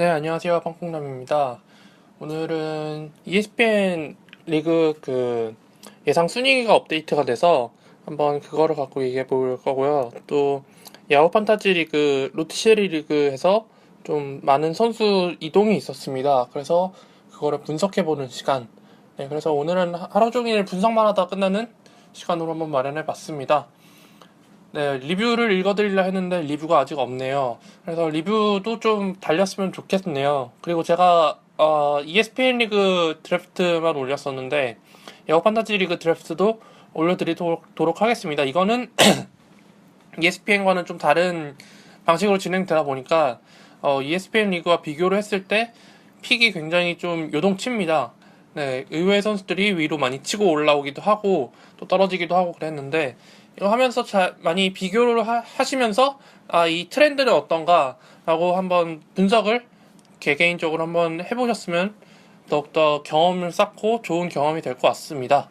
네, 안녕하세요. 빵콩남입니다. 오늘은 ESPN 리그 예상 순위가 업데이트가 돼서 한번 그거를 갖고 얘기해 볼 거고요. 또 야후 판타지 리그, 로티쉐리 리그에서 좀 많은 선수 이동이 있었습니다. 그래서 그거를 분석해 보는 시간. 네, 그래서 오늘은 하루 종일 분석만 하다 끝나는 시간으로 한번 마련해 봤습니다. 네, 리뷰를 읽어드리려 했는데 리뷰가 아직 없네요. 그래서 리뷰도 좀 달렸으면 좋겠네요. 그리고 제가 ESPN 리그 드래프트만 올렸었는데 야구 판타지 리그 드래프트도 올려드리도록 하겠습니다. 이거는 ESPN과는 좀 다른 방식으로 진행되다 보니까 ESPN 리그와 비교를 했을 때 픽이 굉장히 좀 요동칩니다. 네, 의외의 선수들이 위로 많이 치고 올라오기도 하고 또 떨어지기도 하고 그랬는데 이거 하면서 많이 비교를 하시면서 이 트렌드는 어떤가라고 한번 분석을 개개인적으로 한번 해보셨으면 더욱더 경험을 쌓고 좋은 경험이 될 것 같습니다.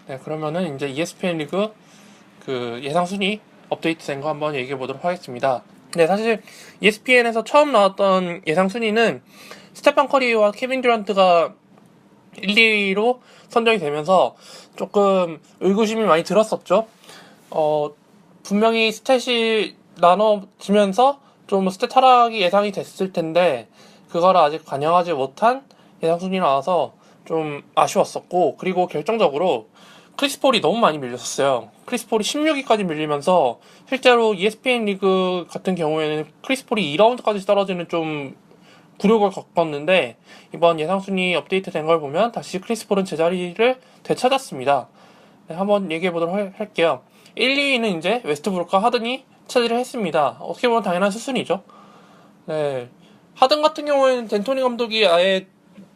네, 그러면은 이제 ESPN 리그 예상 순위 업데이트 된 거 한번 얘기해 보도록 하겠습니다. 네, 사실 ESPN에서 처음 나왔던 예상 순위는 스테판 커리와 케빈 듀란트가 1, 2위로 선정이 되면서 조금 의구심이 많이 들었었죠. 분명히 스탯이 나눠지면서 좀 스탯 하락이 예상이 됐을 텐데 그거를 아직 반영하지 못한 예상 순위 나와서 좀 아쉬웠었고, 그리고 결정적으로 크리스 폴이 너무 많이 밀렸었어요. 크리스 폴이 16위까지 밀리면서 실제로 ESPN 리그 같은 경우에는 크리스 폴이 2라운드까지 떨어지는 좀 굴욕을 겪었는데 이번 예상 순위 업데이트 된 걸 보면 다시 크리스 폴은 제자리를 되찾았습니다. 네, 한번 얘기해 보도록 할게요. 1, 2위는 이제 웨스트브룩과 하든이 차지를 했습니다. 어떻게 보면 당연한 수순이죠. 네. 하든 같은 경우에는 덴토니 감독이 아예,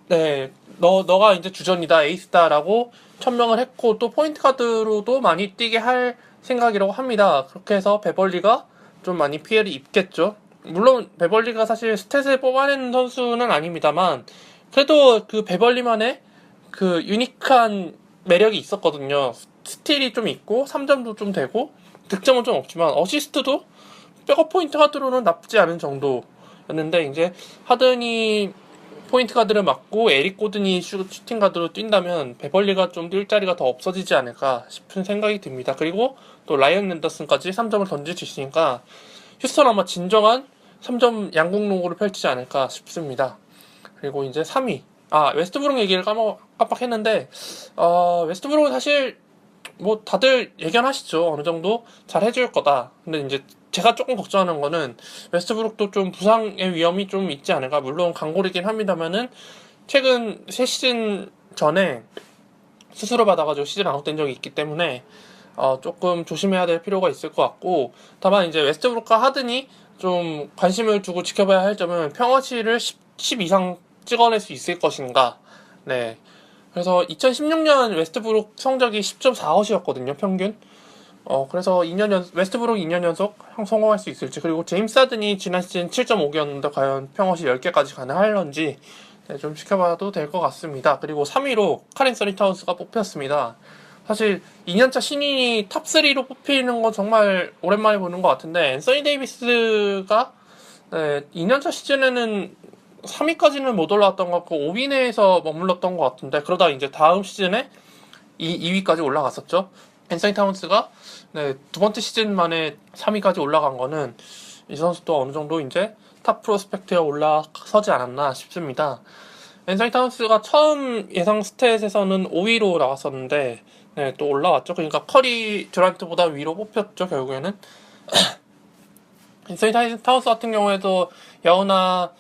네, 너가 이제 주전이다, 에이스다라고 천명을 했고, 또 포인트 가드로도 많이 뛰게 할 생각이라고 합니다. 그렇게 해서 베벌리가 좀 많이 피해를 입겠죠. 물론, 베벌리가 사실 스탯을 뽑아내는 선수는 아닙니다만, 그래도 그 베벌리만의 유니크한 매력이 있었거든요. 스틸이 좀 있고 3점도 좀 되고 득점은 좀 없지만 어시스트도 백업 포인트 가드로는 나쁘지 않은 정도였는데, 이제 하든이 포인트 가드를 맡고 에릭 고든이 슈팅 가드로 뛴다면 베벌리가 좀 뛸 자리가 더 없어지지 않을까 싶은 생각이 듭니다. 그리고 또 라이언 앤더슨까지 3점을 던질 수 있으니까 휴스턴 아마 진정한 3점 양궁 농구를 펼치지 않을까 싶습니다. 그리고 이제 3위. 웨스트브룩 얘기를 깜빡했는데, 웨스트브룩은 사실, 뭐, 다들 예견하시죠. 어느 정도 잘 해줄 거다. 근데 이제 제가 조금 걱정하는 거는, 웨스트브룩도 좀 부상의 위험이 좀 있지 않을까. 물론 강골이긴 합니다만은, 최근 3시즌 전에 수술을 받아가지고 시즌 아웃된 적이 있기 때문에, 조금 조심해야 될 필요가 있을 것 같고, 다만 이제 웨스트브룩과 하든이 좀 관심을 두고 지켜봐야 할 점은 평어치를 10 이상 찍어낼 수 있을 것인가. 네. 그래서 2016년 웨스트브룩 성적이 10.4헛이었거든요, 평균. 그래서 웨스트브룩 2년 연속 성공할 수 있을지, 그리고 제임스 하든이 지난 시즌 7.5개였는데 과연 평헛이 10개까지 가능할런지, 네, 좀 지켜봐도 될 것 같습니다. 그리고 3위로 카린 서니 타운스가 뽑혔습니다. 사실 2년차 신인이 탑3로 뽑히는 건 정말 오랜만에 보는 것 같은데, 앤서니 데이비스가 2년차 시즌에는 3위까지는 못 올라왔던 것 같고 5위 내에서 머물렀던 것 같은데, 그러다 이제 다음 시즌에 2위까지 올라갔었죠. 앤서니 타운스가 두 번째 시즌 만에 3위까지 올라간 거는 이 선수도 어느 정도 이제 탑 프로스펙트에 올라서지 않았나 싶습니다. 앤서니 타운스가 처음 예상 스탯에서는 5위로 나왔었는데, 네, 또 올라왔죠. 그러니까 커리 듀란트보다 위로 뽑혔죠, 결국에는. 앤서니 타운스 같은 경우에도 야후나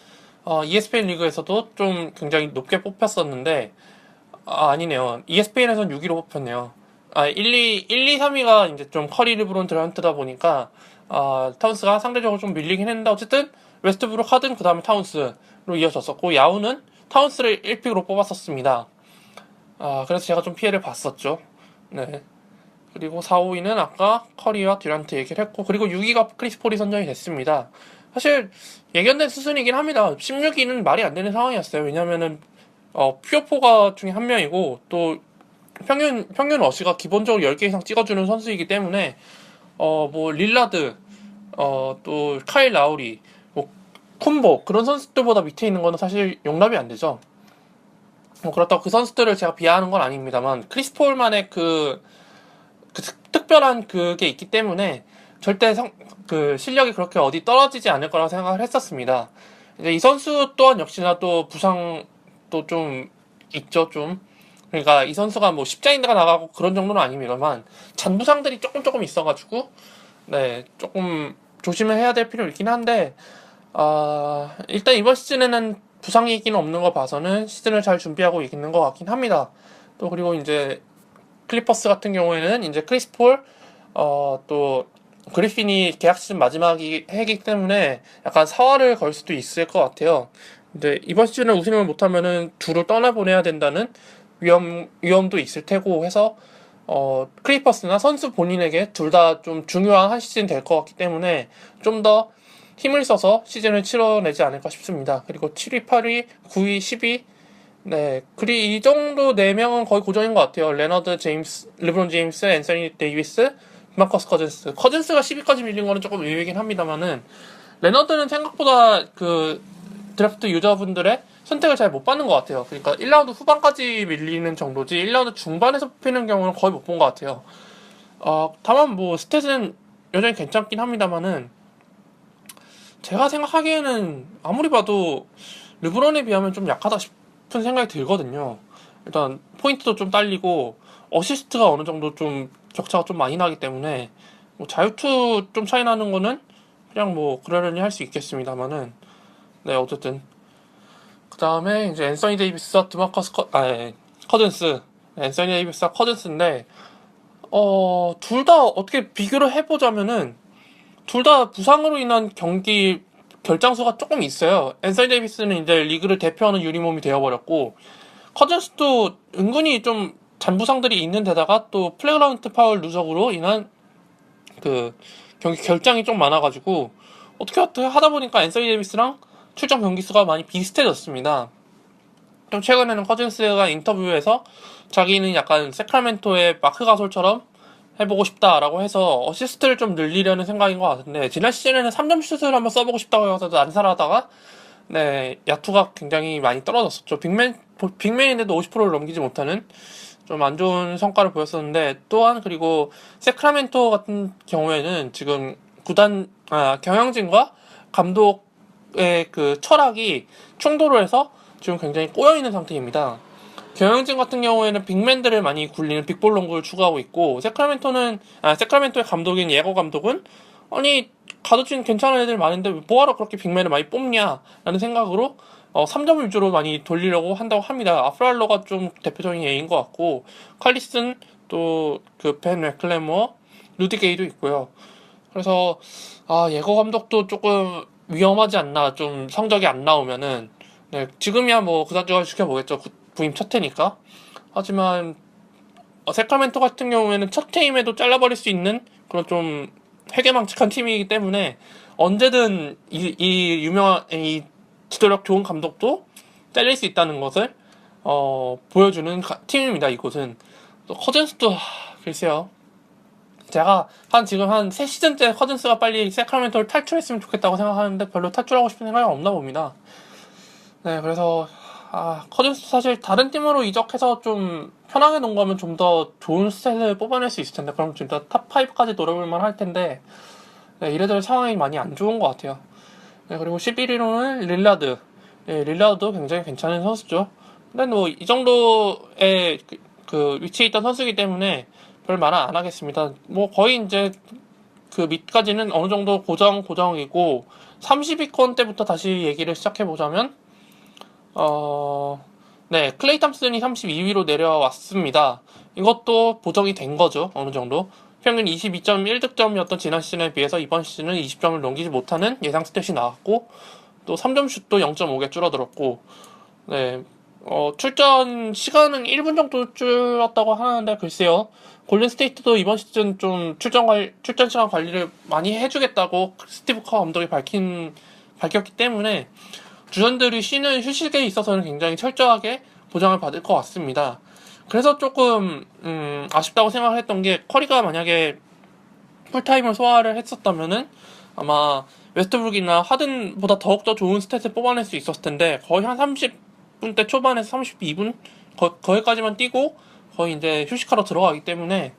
ESPN 리그에서도 좀 굉장히 높게 뽑혔었는데, 아니네요. ESPN에서는 6위로 뽑혔네요. 1, 2, 3위가 이제 좀 커리, 르브론, 듀란트다 보니까, 타운스가 상대적으로 좀 밀리긴 했는데, 어쨌든, 웨스트브룩, 하든, 그 다음에 타운스로 이어졌었고, 야후는 타운스를 1픽으로 뽑았었습니다. 그래서 제가 좀 피해를 봤었죠. 네. 그리고 4, 5위는 아까 커리와 듀란트 얘기를 했고, 그리고 6위가 크리스 폴이 선정이 됐습니다. 사실 예견된 수순이긴 합니다. 16위는 말이 안 되는 상황이었어요. 왜냐면은 퓨어포가 중에 한 명이고, 또 평균 어시가 기본적으로 10개 이상 찍어주는 선수이기 때문에 뭐 릴라드, 또 카일 라우리, 뭐 쿤보 그런 선수들보다 밑에 있는 거는 사실 용납이 안 되죠. 그렇다고 그 선수들을 제가 비하하는 건 아닙니다만 크리스 폴만의 그 특별한 그게 있기 때문에 절대 그 실력이 그렇게 어디 떨어지지 않을 거라고 생각을 했었습니다. 이제 이 선수 또한 역시나 또 부상도 좀 있죠, 좀. 그러니까 이 선수가 뭐 십자인대가 나가고 그런 정도는 아닙니다만 잔부상들이 조금 있어가지고 네 조금 조심을 해야 될 필요 있긴 한데 일단 이번 시즌에는 부상이 있기는 없는 거 봐서는 시즌을 잘 준비하고 있는 것 같긴 합니다. 또 그리고 이제 클리퍼스 같은 경우에는 이제 크리스 폴, 또 그리핀이 계약 시즌 마지막 해기 때문에 약간 사활을 걸 수도 있을 것 같아요. 근데 이번 시즌을 우승을 못하면은 둘을 떠나보내야 된다는 위험도 있을 테고 해서 클리퍼스나 선수 본인에게 둘 다 좀 중요한 한 시즌 될 것 같기 때문에 좀 더 힘을 써서 시즌을 치러내지 않을까 싶습니다. 그리고 7위, 8위, 9위, 10위 네, 이 정도 4명은 거의 고정인 것 같아요. 레너드, 제임스, 르브론 제임스, 앤서니 데이비스, 마커스 커즌스. 커즌스가 10위까지 밀린 거는 조금 의외이긴 합니다만은, 레너드는 생각보다 그 드래프트 유저분들의 선택을 잘 못 받는 것 같아요. 그러니까 1라운드 후반까지 밀리는 정도지, 1라운드 중반에서 뽑히는 경우는 거의 못 본 것 같아요. 다만 뭐, 스탯은 여전히 괜찮긴 합니다만은, 제가 생각하기에는 아무리 봐도 르브론에 비하면 좀 약하다 싶은 생각이 들거든요. 일단 포인트도 좀 딸리고 어시스트가 어느 정도 좀 격차가 좀 많이 나기 때문에 뭐 자유투 좀 차이 나는 거는 그냥 뭐 그러려니 할 수 있겠습니다만은 네 어쨌든 그 다음에 이제 앤서니 데이비스와 커즌스 앤서니 데이비스와 커즌스인데 둘 다 어떻게 비교를 해보자면은 둘 다 부상으로 인한 경기 결장수가 조금 있어요. 앤서니 데이비스는 이제 리그를 대표하는 유니폼이 되어버렸고 커즌스도 은근히 좀 잔부상들이 있는 데다가 또 플레이그라운드 파울 누적으로 인한 그 경기 결장이 좀 많아가지고 어떻게 하다 보니까 앤서니 데이비스랑 출장 경기 수가 많이 비슷해졌습니다. 좀 최근에는 커즌스가 인터뷰에서 자기는 약간 세크라멘토의 마크 가솔처럼 해보고 싶다라고 해서 어시스트를 좀 늘리려는 생각인 것 같은데 지난 시즌에는 3점 슛을 한번 써보고 싶다고 해서 난사하다가 네 야투가 굉장히 많이 떨어졌었죠. 빅맨인데도 50%를 넘기지 못하는 좀 안 좋은 성과를 보였었는데 또한 그리고 세크라멘토 같은 경우에는 지금 경영진과 감독의 그 철학이 충돌을 해서 지금 굉장히 꼬여있는 상태입니다. 경영진 같은 경우에는 빅맨들을 많이 굴리는 빅볼 농구를 추구하고 있고 세크라멘토의 감독인 예거 감독은 아니 가드진 괜찮은 애들 많은데 뭐하러 그렇게 빅맨을 많이 뽑냐라는 생각으로 3점 위주로 많이 돌리려고 한다고 합니다. 아프랄로가 좀 대표적인 예인 것 같고 칼리슨 또 그 벤 맥클레머 루디 게이도 있고요. 그래서 예거 감독도 조금 위험하지 않나 좀 성적이 안 나오면은 네, 지금이야 뭐 그다지 지켜보겠죠. 부임 첫 해니까. 하지만 세크라멘토 같은 경우에는 첫 해임에도 잘라버릴 수 있는 그런 좀 회개망측한 팀이기 때문에 언제든 이 유명한 이 지도력 좋은 감독도 잘릴 수 있다는 것을 보여주는 팀입니다. 이곳은 또 커즌스도 글쎄요. 제가 지금 한 3시즌째 커즌스가 빨리 세크라멘토를 탈출했으면 좋겠다고 생각하는데 별로 탈출하고 싶은 생각이 없나 봅니다. 네, 그래서 커즌스 사실 다른 팀으로 이적해서 좀 편하게 논 거면 좀 더 좋은 스탯을 뽑아낼 수 있을 텐데 그럼 진짜 탑5까지 노려볼만 할 텐데 네, 이래저래 상황이 많이 안 좋은 것 같아요. 네, 그리고 11위로는 릴라드. 네, 릴라드도 굉장히 괜찮은 선수죠. 근데 뭐 이 정도의 그 위치에 있던 선수이기 때문에 별 말은 안 하겠습니다. 뭐 거의 이제 그 밑까지는 어느 정도 고정이고 30위권 때부터 다시 얘기를 시작해 보자면 네, 클레이 탐슨이 32위로 내려왔습니다. 이것도 보정이 된 거죠, 어느 정도. 평균 22.1득점이었던 지난 시즌에 비해서 이번 시즌은 20점을 넘기지 못하는 예상 스탯이 나왔고, 또 3점 슛도 0.5개 줄어들었고, 네, 출전 시간은 1분 정도 줄었다고 하는데, 글쎄요. 골든 스테이트도 이번 시즌 좀 출전 시간 관리를 많이 해주겠다고 스티브 커 감독이 밝혔기 때문에, 주전들이 쉬는 휴식에 있어서는 굉장히 철저하게 보장을 받을 것 같습니다. 그래서 조금 아쉽다고 생각을 했던 게 커리가 만약에 풀타임을 소화를 했었다면은 아마 웨스트브룩이나 하든보다 더욱더 좋은 스탯을 뽑아낼 수 있었을 텐데 거의 한 30분대 초반에서 32분 거기까지만 뛰고 거의 이제 휴식하러 들어가기 때문에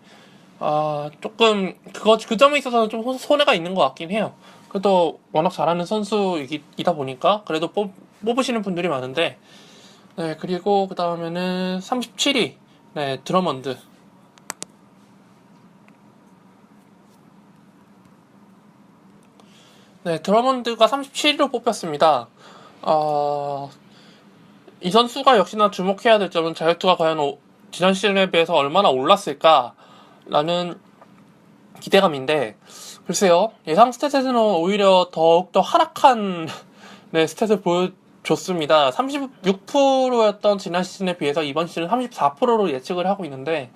조금 그 점에 있어서는 좀 손해가 있는 것 같긴 해요. 그래도 워낙 잘하는 선수이다 보니까 그래도 뽑으시는 분들이 많은데. 네, 그리고 그 다음에는 37위 네, 드러먼드. 네, 드러먼드가 37위로 뽑혔습니다. 이 선수가 역시나 주목해야 될 점은 자유투가 과연 지난 시즌에 비해서 얼마나 올랐을까라는 기대감인데, 글쎄요, 예상 스탯에서는 오히려 더욱더 하락한 네, 스탯을 보여줬습니다. 36%였던 지난 시즌에 비해서 이번 시즌 34%로 예측을 하고 있는데,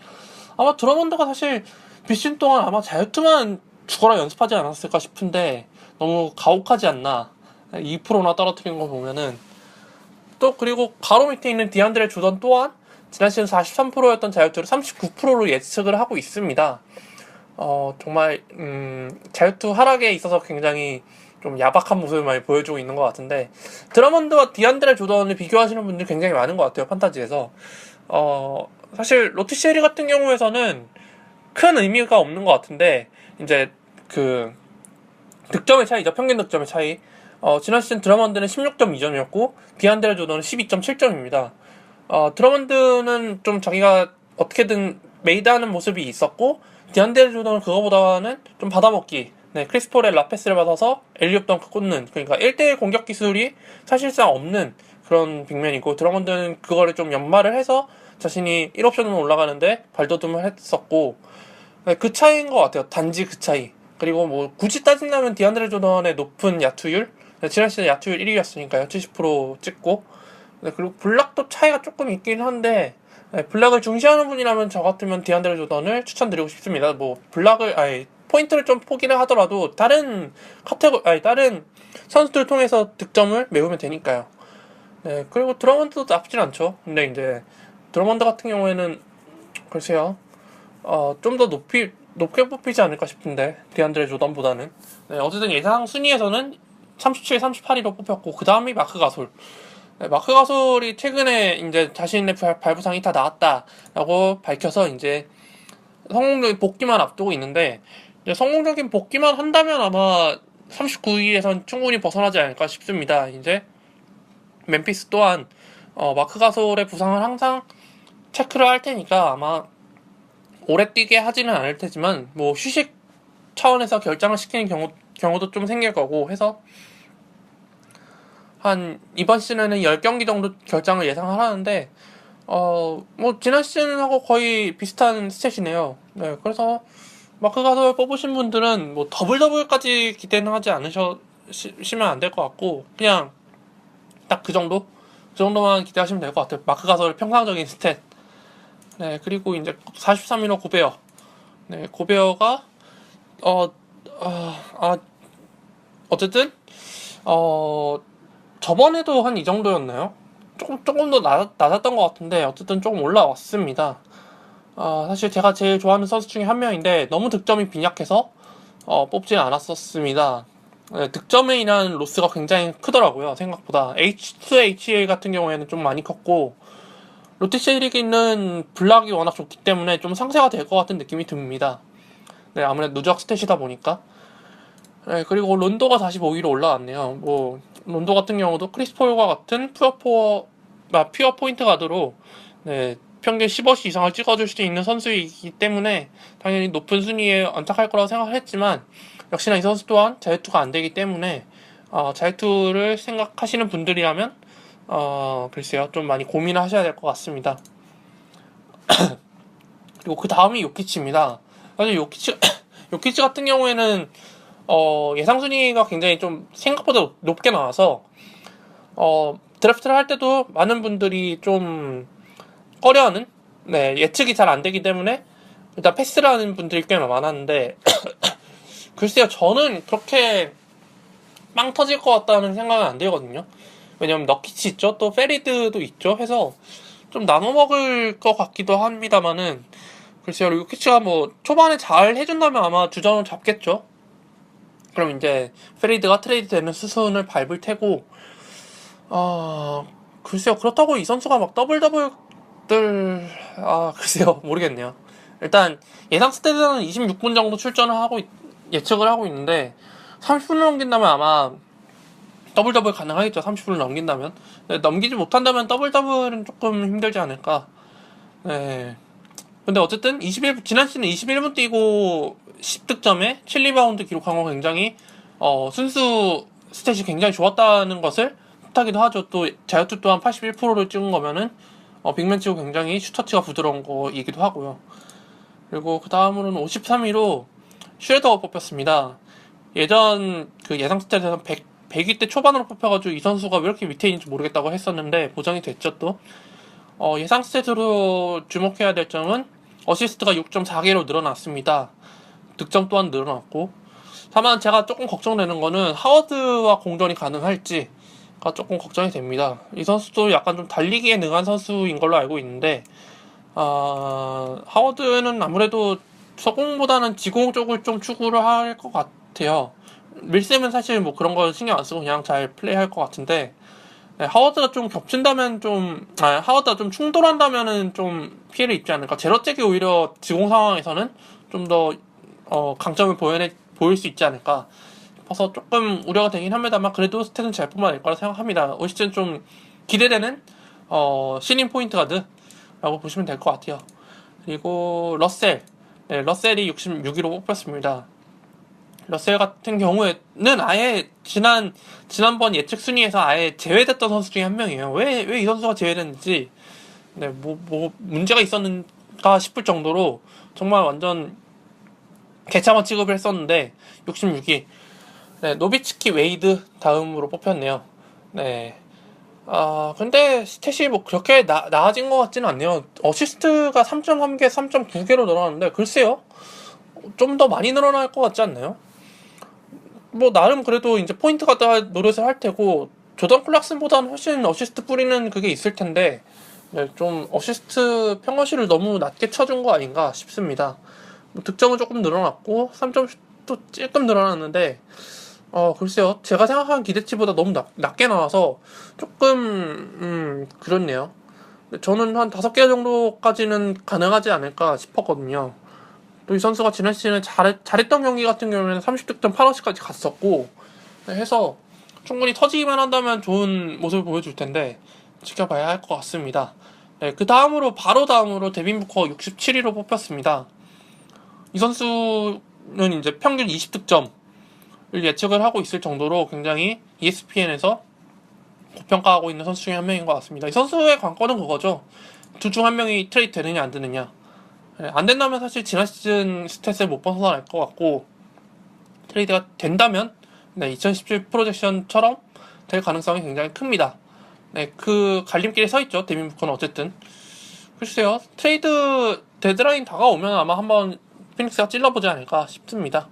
아마 드러먼드가 사실 비시즌 동안 아마 자유투만 죽어라 연습하지 않았을까 싶은데 너무 가혹하지 않나. 2%나 떨어뜨린 거 보면은. 또 그리고 바로 밑에 있는 디안드레 조던 또한 지난 시즌 43%였던 자유투를 39%로 예측을 하고 있습니다. 정말 자유투 하락에 있어서 굉장히 좀 야박한 모습을 많이 보여주고 있는 것 같은데, 드러먼드와 디안드레 조던을 비교하시는 분들이 굉장히 많은 것 같아요, 판타지에서. 사실 로티시에리 같은 경우에서는 큰 의미가 없는 것 같은데, 이제 그 득점의 차이죠. 평균 득점의 차이. 지난 시즌 드러먼드는 16.2점이었고 디안드레 조던은 12.7점입니다. 드러먼드는 좀 자기가 어떻게든 메이드하는 모습이 있었고, 디안드레 조던은 그거보다는 좀 받아먹기. 네, 크리스 폴의 라페스를 받아서 엘리옵 덩크 꽂는, 그러니까 1대1 공격 기술이 사실상 없는 그런 빅맨이고, 드러먼드는 그거를 좀 연마를 해서 자신이 1옵션으로 올라가는데 발돋움을 했었고, 네, 그 차이인 것 같아요. 단지 그 차이. 그리고 뭐 굳이 따진다면 디안드레 조던의 높은 야투율, 네, 지난 시즌 야투율 1위였으니까요. 70% 찍고. 네, 그리고 블락도 차이가 조금 있긴 한데, 네, 블락을 중시하는 분이라면 저 같으면 디안드레 조던을 추천드리고 싶습니다. 뭐 포인트를 좀 포기를 하더라도 다른 다른 선수들 통해서 득점을 메우면 되니까요. 네, 그리고 드러먼드도 나쁘진 않죠. 근데 이제 드러먼드 같은 경우에는 글쎄요, 좀 더 높게 뽑히지 않을까 싶은데, 디안드레 조던보다는. 네, 어쨌든 예상 순위에서는 37, 38위로 뽑혔고, 그 다음이 마크 가솔. 네, 마크 가솔이 최근에 이제 자신의 발부상이 다 나았다라고 밝혀서 이제 성공적인 복귀만 앞두고 있는데, 이제 성공적인 복귀만 한다면 아마 39위에선 충분히 벗어나지 않을까 싶습니다. 이제 멤피스 또한 마크 가솔의 부상을 항상 체크를 할 테니까 아마 오래 뛰게 하지는 않을 테지만 뭐 휴식 차원에서 결장을 시키는 경우도 좀 생길 거고 해서 한 이번 시즌에는 10경기 정도 결장을 예상을 하는데, 뭐 지난 시즌하고 거의 비슷한 스탯이네요. 네, 그래서 마크 가솔 뽑으신 분들은 뭐 더블까지 기대는 하지 않으시면 안 될 것 같고, 그냥 딱 그 정도만 기대하시면 될 것 같아요. 마크 가솔의 평상적인 스탯. 네, 그리고 이제 43위로 고베어. 네, 고베어가 어쨌든 저번에도 한 이 정도였나요? 조금 더 낮았던 것 같은데 어쨌든 조금 올라왔습니다. 사실 제가 제일 좋아하는 선수 중에 한 명인데 너무 득점이 빈약해서 뽑진 않았었습니다. 네, 득점에 인한 로스가 굉장히 크더라고요. 생각보다 H2HA 같은 경우에는 좀 많이 컸고, 롯데시리기는 블락이 워낙 좋기 때문에 좀 상쇄가 될 것 같은 느낌이 듭니다. 네, 아무래도 누적 스탯이다 보니까. 네, 그리고 론도가 45위로 올라왔네요. 뭐 론도 같은 경우도 크리스 폴과 같은 퓨어 포인트 가드로 네, 평균 15시 이상을 찍어줄 수 있는 선수이기 때문에 당연히 높은 순위에 안착할 거라고 생각을 했지만, 역시나 이 선수 또한 자유투가 안 되기 때문에 자유투를 생각하시는 분들이라면 글쎄요, 좀 많이 고민을 하셔야 될 것 같습니다. 그리고 그 다음이 요키치입니다. 사실 요키치 같은 경우에는 예상 순위가 굉장히 좀 생각보다 높게 나와서 드래프트를 할 때도 많은 분들이 좀 꺼려하는, 네, 예측이 잘 안 되기 때문에 일단 패스를 하는 분들이 꽤 많았는데 글쎄요, 저는 그렇게 빵 터질 것 같다는 생각은 안 들거든요. 왜냐면 너키치 있죠, 또 페리드도 있죠 해서 좀 나눠 먹을 것 같기도 합니다만은, 글쎄요, 요키치가 뭐 초반에 잘 해준다면 아마 주전을 잡겠죠. 그럼 이제 페리드가 트레이드 되는 수순을 밟을 테고, 글쎄요. 그렇다고 이 선수가 막 더블들, 글쎄요. 모르겠네요. 일단 예상 스탯에서는 26분 정도 출전을 하고 예측을 하고 있는데 30분을 넘긴다면 아마 더블 가능하겠죠. 30분을 넘긴다면. 네, 넘기지 못한다면 더블은 조금 힘들지 않을까. 네. 근데 어쨌든 지난 시즌 21분 뛰고 10득점에 7리바운드 기록한 건 굉장히 순수 스탯이 굉장히 좋았다는 것을 뜻하기도 하죠. 또 자유투 또한 81%를 찍은 거면은 빅맨 치고 굉장히 슈터치가 부드러운 거이기도 하고요. 그리고 그 다음으로는 53위로 슈레더가 뽑혔습니다. 예전 그 예상 스탯에서 100위 대 초반으로 뽑혀가지고 이 선수가 왜 이렇게 밑에 있는지 모르겠다고 했었는데 보정이 됐죠 또. 예상 스탯으로 주목해야 될 점은 어시스트가 6.4개로 늘어났습니다. 득점 또한 늘어났고. 다만 제가 조금 걱정되는 거는 하워드와 공존이 가능할지가 조금 걱정이 됩니다. 이 선수도 약간 좀 달리기에 능한 선수인 걸로 알고 있는데 하워드는 아무래도 서공보다는 지공 쪽을 좀 추구를 할 것 같아요. 밀셈은 사실 뭐 그런 거 신경 안 쓰고 그냥 잘 플레이할 것 같은데 네, 하워드가 좀 겹친다면 하워드가 좀 충돌한다면은 좀 피해를 입지 않을까. 제로잭이 오히려 지공 상황에서는 좀 더 강점을 보일 수 있지 않을까 싶어서 조금 우려가 되긴 합니다만 그래도 스탯은 잘 뽑아낼 거라 생각합니다. 올 시즌 좀 기대되는 신인 포인트 가드라고 보시면 될 것 같아요. 그리고 러셀이 66위로 뽑혔습니다. 러셀 같은 경우에는 아예 지난번 예측 순위에서 아예 제외됐던 선수 중에 한 명이에요. 왜 이 선수가 제외됐는지, 네, 문제가 있었는가 싶을 정도로 정말 완전 개차만 취급을 했었는데, 66위. 네, 노비츠키 웨이드 다음으로 뽑혔네요. 네. 근데 스탯이 뭐 그렇게 나아진 것 같지는 않네요. 어시스트가 3.3개, 3.9개로 늘어났는데, 글쎄요. 좀 더 많이 늘어날 것 같지 않나요? 뭐 나름 그래도 이제 포인트 가드 노릇을 할 테고 조던 클락슨보다는 훨씬 어시스트 뿌리는 그게 있을 텐데 네, 좀 어시스트 평균치를 너무 낮게 쳐준 거 아닌가 싶습니다. 뭐 득점은 조금 늘어났고 3점도 조금 늘어났는데 글쎄요. 제가 생각한 기대치보다 너무 낮게 나와서 조금 그렇네요. 저는 한 5개 정도까지는 가능하지 않을까 싶었거든요. 또 이 선수가 지난 시즌에 잘했던 경기 같은 경우에는 30득점 8어시까지 갔었고 해서 충분히 터지기만 한다면 좋은 모습을 보여줄 텐데 지켜봐야 할 것 같습니다. 네, 바로 다음으로 데빈 부커 67위로 뽑혔습니다. 이 선수는 이제 평균 20득점을 예측을 하고 있을 정도로 굉장히 ESPN에서 고평가하고 있는 선수 중에 한 명인 것 같습니다. 이 선수의 관건은 그거죠. 둘 중 한 명이 트레이드 되느냐 안 되느냐. 네, 안 된다면 사실 지난 시즌 스탯을 못 벗어날 것 같고 트레이드가 된다면 2017 프로젝션처럼 될 가능성이 굉장히 큽니다. 네, 그 갈림길에 서 있죠. 데빈 부커는 어쨌든. 글쎄요. 트레이드 데드라인 다가오면 아마 한번 피닉스가 찔러보지 않을까 싶습니다.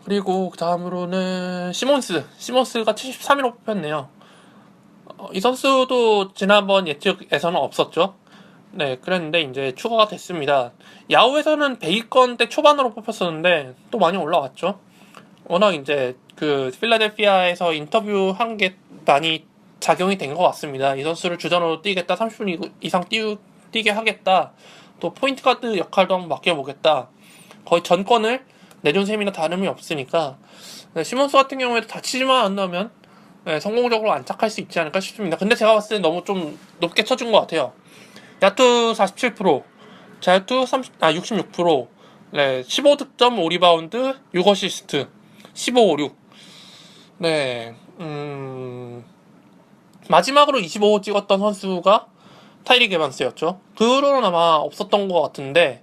그리고 그 다음으로는 시몬스가 73위로 뽑혔네요. 이 선수도 지난번 예측에서는 없었죠. 네, 그랬는데 이제 추가가 됐습니다. 야후에서는 100위권대 초반으로 뽑혔었는데 또 많이 올라왔죠. 워낙 이제 그 필라델피아에서 인터뷰한 게 많이 작용이 된 것 같습니다. 이 선수를 주전으로 뛰겠다, 30분 이상 뛰게 하겠다, 또 포인트 가드 역할도 한번 맡겨보겠다. 거의 전권을 내준 셈이나 다름이 없으니까 네, 시몬스 같은 경우에도 다치지만 않으면 네, 성공적으로 안착할 수 있지 않을까 싶습니다. 근데 제가 봤을 때 너무 좀 높게 쳐준 것 같아요. 야투 47%, 자유투 66%, 네, 15득점, 5리바운드, 6어시스트, 15, 5, 6. 네, 마지막으로 25호 찍었던 선수가 타이릭 에반스였죠. 그 후로는 아마 없었던 것 같은데,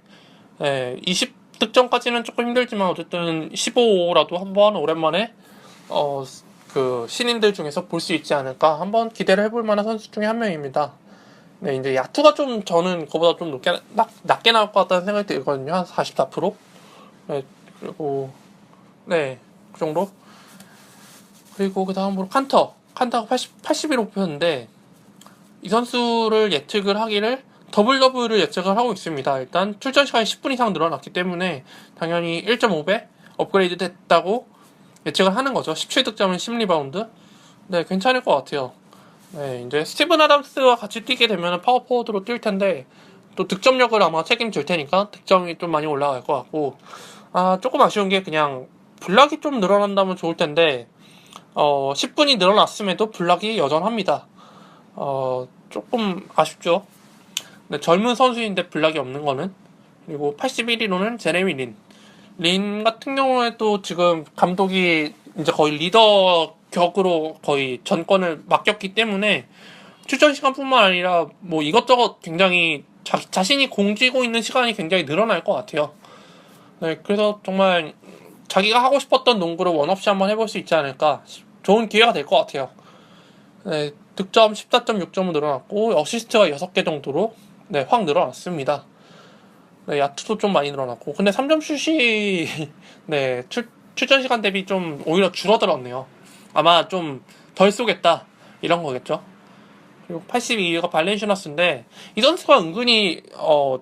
네, 20득점까지는 조금 힘들지만 어쨌든 15라도 한번 오랜만에 그 신인들 중에서 볼 수 있지 않을까 한번 기대를 해볼 만한 선수 중에 한 명입니다. 네, 이제 야투가 좀 저는 그보다 좀 낮게 나올 것 같다는 생각이 들거든요. 한 44%? 네, 그리고 네, 그 정도. 그리고 그 다음으로 칸터가 81로 뽑혔는데 이 선수를 예측을 하기를 더블을 예측을 하고 있습니다. 일단 출전 시간이 10분 이상 늘어났기 때문에 당연히 1.5배 업그레이드 됐다고 예측을 하는 거죠. 17득점은 10리바운드. 네, 괜찮을 것 같아요. 네, 이제 스티븐 아담스와 같이 뛰게 되면 파워포워드로 뛸 텐데, 또 득점력을 아마 책임질 테니까 득점이 좀 많이 올라갈 것 같고, 조금 아쉬운 게 그냥 블락이 좀 늘어난다면 좋을 텐데, 10분이 늘어났음에도 블락이 여전합니다. 조금 아쉽죠. 네, 젊은 선수인데 블락이 없는 거는. 그리고 81위로는 제레미 린. 린 같은 경우에도 지금 감독이 이제 거의 리더 격으로 거의 전권을 맡겼기 때문에 출전 시간뿐만 아니라 뭐 이것저것 굉장히 자신이 공지고 있는 시간이 굉장히 늘어날 것 같아요. 네, 그래서 정말 자기가 하고 싶었던 농구를 원 없이 한번 해볼 수 있지 않을까. 좋은 기회가 될 것 같아요. 네, 득점 14.6점으로 늘어났고 어시스트가 6개 정도로 네, 확 늘어났습니다. 네, 야투도 좀 많이 늘어났고 근데 3점 슛이 네, 출전 시간 대비 좀 오히려 줄어들었네요. 아마 좀 덜 쏘겠다 이런 거겠죠. 그리고 82위가 발렌시나스인데 이 선수가 은근히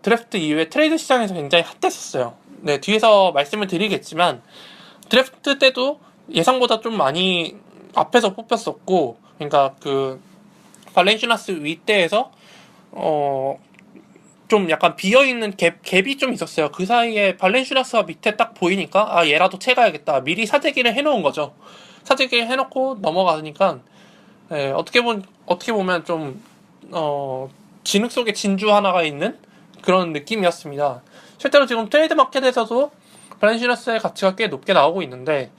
드래프트 이후에 트레이드 시장에서 굉장히 핫했었어요. 네, 뒤에서 말씀을 드리겠지만 드래프트 때도 예상보다 좀 많이 앞에서 뽑혔었고, 그러니까 그 발렌시나스 윗대에서 좀 약간 비어있는 갭이 좀 있었어요. 그 사이에 발렌시나스가 밑에 딱 보이니까 얘라도 채가야겠다. 미리 사재기를 해놓은 거죠. 사재기를 해놓고 넘어가니까 네, 어떻게 보면 좀 진흙 속에 진주 하나가 있는 그런 느낌이었습니다. 실제로 지금 트레이드 마켓에서도 발렌시나스의 가치가 꽤 높게 나오고 있는데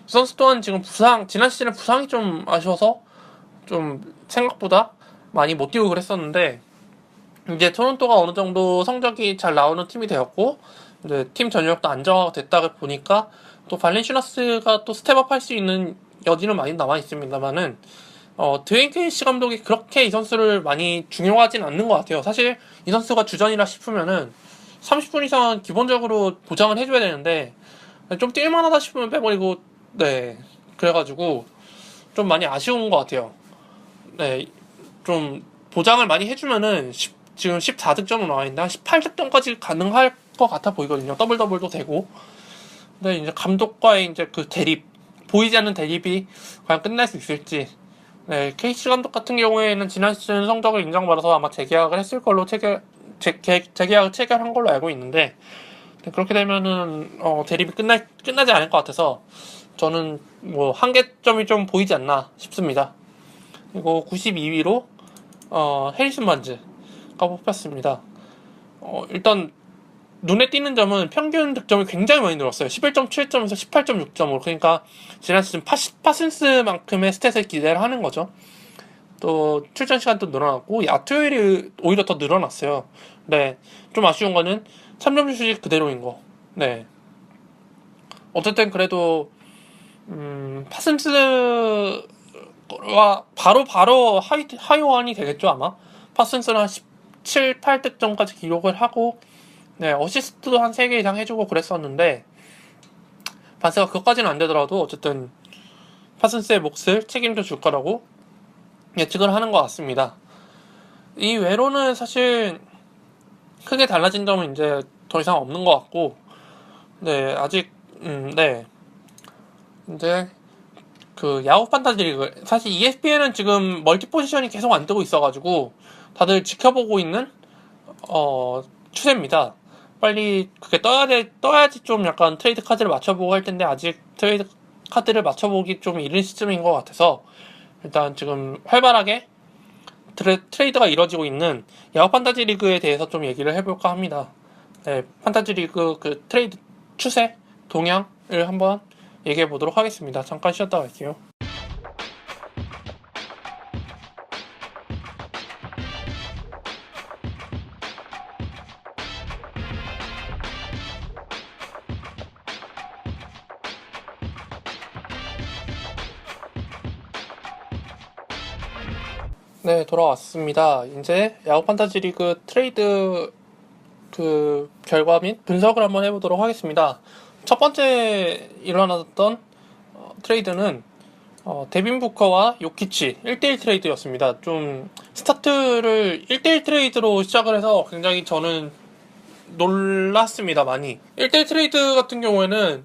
이 선수 또한 지금 지난 시즌에 부상이 좀 아쉬워서 좀 생각보다 많이 못 뛰고 그랬었는데 이제 토론토가 어느 정도 성적이 잘 나오는 팀이 되었고 이제 팀 전력도 안정화가 됐다 보니까 또 발렌시나스가 또 스텝업 할 수 있는 여지는 많이 남아 있습니다만은 드웨인 케이시 감독이 그렇게 이 선수를 많이 중용하진 않는 것 같아요. 사실 이 선수가 주전이라 싶으면은 30분 이상은 기본적으로 보장을 해줘야 되는데 좀 뛸만하다 싶으면 빼버리고 네 그래가지고 좀 많이 아쉬운 것 같아요. 네, 좀 보장을 많이 해주면은 지금 14득점으로 나와있는데 한 18득점까지 가능할 것 같아 보이거든요. 더블 더블도 되고. 근데 이제 감독과의 이제 그 대립, 보이지 않는 대립이 과연 끝날 수 있을지. 네, KC 감독 같은 경우에는 지난 시즌 성적을 인정받아서 아마 재계약을 했을 걸로 재계약을 체결한 걸로 알고 있는데 그렇게 되면은 대립이 끝나지 않을 것 같아서 저는 뭐 한계점이 좀 보이지 않나 싶습니다. 그리고 92위로 해리슨 반즈가 뽑혔습니다. 일단 눈에 띄는 점은 평균 득점이 굉장히 많이 늘었어요. 11.7점에서 18.6점으로. 그러니까 지난 시즌 파슨스만큼의 스탯을 기대를 하는 거죠. 또 출전 시간도 늘어났고 야투율이 오히려 더 늘어났어요. 네, 좀 아쉬운 거는 3점 슛이 그대로인 거. 네, 어쨌든 그래도 파슨스와 바로 하이원이 되겠죠 아마. 파슨스는 한 17, 8득점까지 기록을 하고 네, 어시스트도 한 3개 이상 해주고 그랬었는데 반스가 그것까지는 안 되더라도 어쨌든 파슨스의 몫을 책임져 줄 거라고 예측을 하는 것 같습니다. 이 외로는 사실 크게 달라진 점은 이제 더 이상 없는 것 같고 네, 아직 네, 이제 그 야구 판타지 리그 사실 ESPN은 지금 멀티 포지션이 계속 안 뜨고 있어가지고 다들 지켜보고 있는 추세입니다. 빨리 그게 떠야지 좀 약간 트레이드 카드를 맞춰보고 할 텐데 아직 트레이드 카드를 맞춰보기 좀 이른 시점인 것 같아서 일단 지금 활발하게 트레이드가 이루어지고 있는 야구 판타지 리그에 대해서 좀 얘기를 해볼까 합니다. 네, 판타지 리그 그 트레이드 추세, 동향을 한번 얘기해 보도록 하겠습니다. 잠깐 쉬었다 갈게요. 네, 돌아왔습니다. 이제 야구 판타지 리그 트레이드 그 결과 및 분석을 한번 해보도록 하겠습니다. 첫 번째 일어났던 트레이드는 데빈 부커와 요키치 1대1 트레이드였습니다. 좀 스타트를 1대1 트레이드로 시작을 해서 굉장히 저는 놀랐습니다, 많이. 1대1 트레이드 같은 경우에는,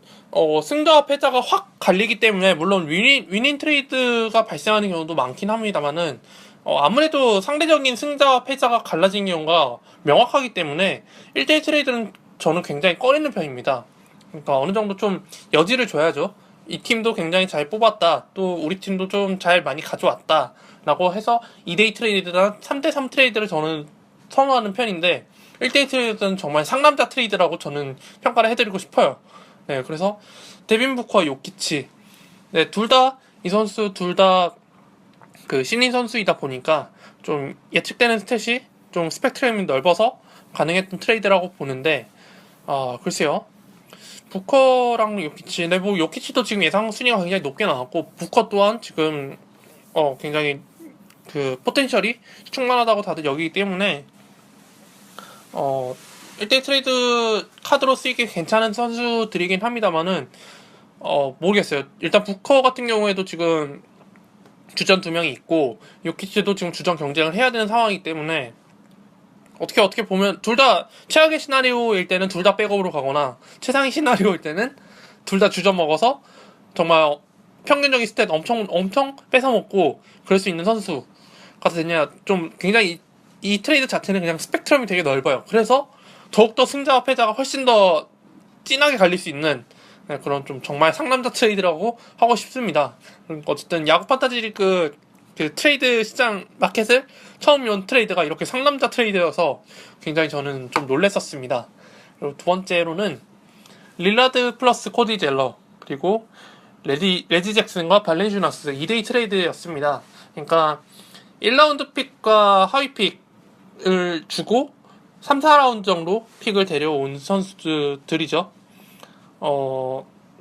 승자와 패자가 확 갈리기 때문에, 물론 위닝 트레이드가 발생하는 경우도 많긴 합니다만은, 아무래도 상대적인 승자와 패자가 갈라진 경우가 명확하기 때문에, 1대1 트레이드는 저는 굉장히 꺼리는 편입니다. 그러니까 어느 정도 좀 여지를 줘야죠. 이 팀도 굉장히 잘 뽑았다. 또 우리 팀도 좀 잘 많이 가져왔다. 라고 해서 2대2 트레이드나 3대3 트레이드를 저는 선호하는 편인데 1대1 트레이드는 정말 상남자 트레이드라고 저는 평가를 해드리고 싶어요. 네, 그래서 데빈 부커와 요키치. 네, 이 선수 둘 다 그 신인 선수이다 보니까 좀 예측되는 스탯이 좀 스펙트럼이 넓어서 가능했던 트레이드라고 보는데, 글쎄요. 부커랑 요키치. 네, 뭐 요키치도 지금 예상 순위가 굉장히 높게 나왔고 부커 또한 지금 굉장히 그 포텐셜이 충만하다고 다들 여기기 때문에 1대1 트레이드 카드로 쓰이기 괜찮은 선수들이긴 합니다만은 모르겠어요. 일단 부커 같은 경우에도 지금 주전 2명이 있고 요키치도 지금 주전 경쟁을 해야 되는 상황이기 때문에 어떻게 보면 둘 다 최악의 시나리오일 때는 둘 다 백업으로 가거나 최상의 시나리오일 때는 둘 다 주전 먹어서 정말 평균적인 스탯 엄청 뺏어먹고 그럴 수 있는 선수가 되냐. 좀 굉장히 이 트레이드 자체는 그냥 스펙트럼이 되게 넓어요. 그래서 더욱더 승자와 패자가 훨씬 더 진하게 갈릴 수 있는 그런 좀 정말 상남자 트레이드라고 하고 싶습니다. 어쨌든 야구 판타지 리그 그 트레이드 시장 마켓을 처음 연 트레이드가 이렇게 상남자 트레이드여서 굉장히 저는 좀 놀랬었습니다. 그리고 두 번째로는 릴라드 플러스 코디 젤러 그리고 레지 잭슨과 발렌슈나스 2대2 트레이드였습니다. 그러니까 1라운드 픽과 하위 픽을 주고 3, 4라운드 정도 픽을 데려온 선수들이죠.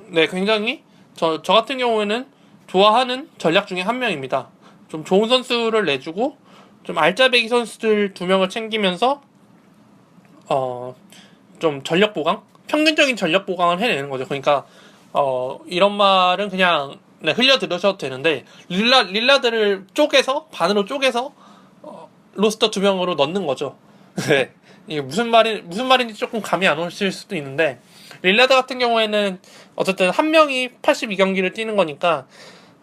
네, 굉장히 저 같은 경우에는 좋아하는 전략 중에 한 명입니다. 좀 좋은 선수를 내주고 좀 알짜배기 선수들 2명을 챙기면서 좀 전력 보강, 평균적인 전력 보강을 해내는 거죠. 그러니까 이런 말은 그냥 흘려 들으셔도 되는데 릴라드를 반으로 쪼개서 로스터 2명으로 넣는 거죠. 네. 이게 무슨 말인지 조금 감이 안 오실 수도 있는데 릴라드 같은 경우에는 어쨌든 한 명이 82경기를 뛰는 거니까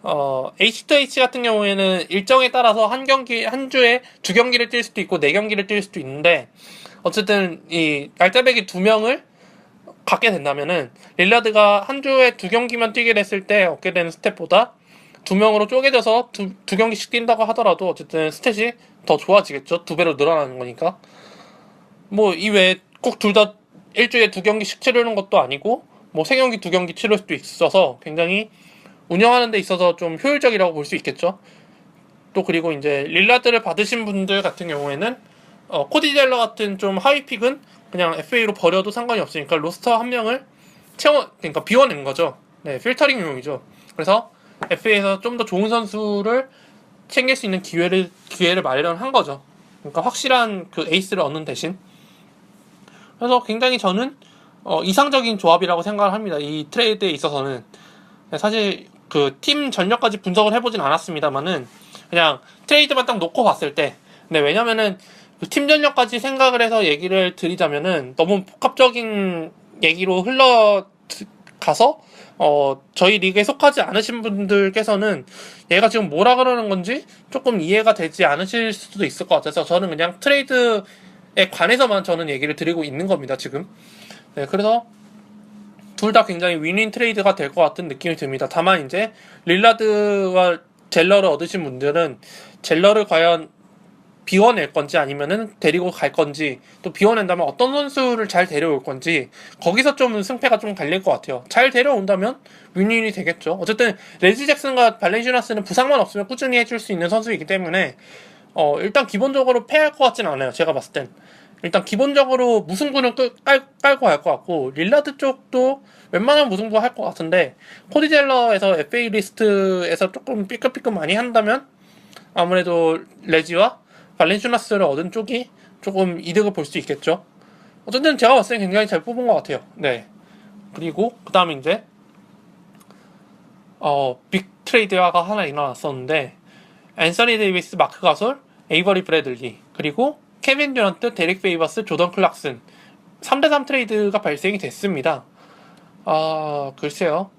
H2H 같은 경우에는 일정에 따라서 한 주에 2경기를 뛸 수도 있고 4경기를 뛸 수도 있는데 어쨌든 이 알짜배기 2명을 갖게 된다면은 릴라드가 한 주에 2경기만 뛰게 됐을 때 얻게 되는 스탯보다 2명으로 쪼개져서 2경기씩 뛴다고 하더라도 어쨌든 스탯이 더 좋아지겠죠. 2배로 늘어나는 거니까. 뭐 이외에 꼭 둘 다 일주일에 2경기씩 치르는 것도 아니고 뭐 3경기 2경기 치를 수도 있어서 굉장히 운영하는 데 있어서 좀 효율적이라고 볼 수 있겠죠. 또 그리고 이제 릴라드를 받으신 분들 같은 경우에는 코디 젤러 같은 좀 하위 픽은 그냥 FA로 버려도 상관이 없으니까 로스터 한 명을 그러니까 비워낸 거죠. 네, 필터링용이죠. 그래서 FA에서 좀 더 좋은 선수를 챙길 수 있는 기회를 마련한 거죠. 그러니까 확실한 그 에이스를 얻는 대신. 그래서 굉장히 저는 이상적인 조합이라고 생각을 합니다. 이 트레이드에 있어서는. 사실 그 팀 전력까지 분석을 해보진 않았습니다만은 그냥 트레이드만 딱 놓고 봤을 때 왜냐면은 그 팀 전력까지 생각을 해서 얘기를 드리자면은 너무 복합적인 얘기로 흘러가서 저희 리그에 속하지 않으신 분들께서는 얘가 지금 뭐라 그러는 건지 조금 이해가 되지 않으실 수도 있을 것 같아서 저는 그냥 트레이드에 관해서만 저는 얘기를 드리고 있는 겁니다, 지금. 네, 그래서 둘 다 굉장히 윈윈 트레이드가 될 것 같은 느낌이 듭니다. 다만 이제 릴라드와 젤러를 얻으신 분들은 젤러를 과연 비워낼 건지 아니면은 데리고 갈 건지 또 비워낸다면 어떤 선수를 잘 데려올 건지 거기서 좀 승패가 좀 갈릴 것 같아요. 잘 데려온다면 윈윈이 되겠죠. 어쨌든 레지 잭슨과 발렌슈나스는 부상만 없으면 꾸준히 해줄 수 있는 선수이기 때문에 일단 기본적으로 패할 것 같진 않아요. 제가 봤을 땐 일단 기본적으로 무승부는 깔고 갈 것 같고 릴라드 쪽도 웬만하면 무승부 할 것 같은데 코디젤러에서 FA 리스트에서 조금 삐끗삐끗 많이 한다면 아무래도 레지와 발렌슈나스를 얻은 쪽이 조금 이득을 볼 수 있겠죠. 어쨌든 제가 봤을 때 굉장히 잘 뽑은 것 같아요. 네. 그리고 그 다음에 이제 빅 트레이드가 하나 일어났었는데 앤서니 데이비스, 마크 가솔, 에이버리 브래들리 그리고 케빈 듀런트, 데릭 페이버스, 조던 클락슨 3대3 트레이드가 발생이 됐습니다. 글쎄요.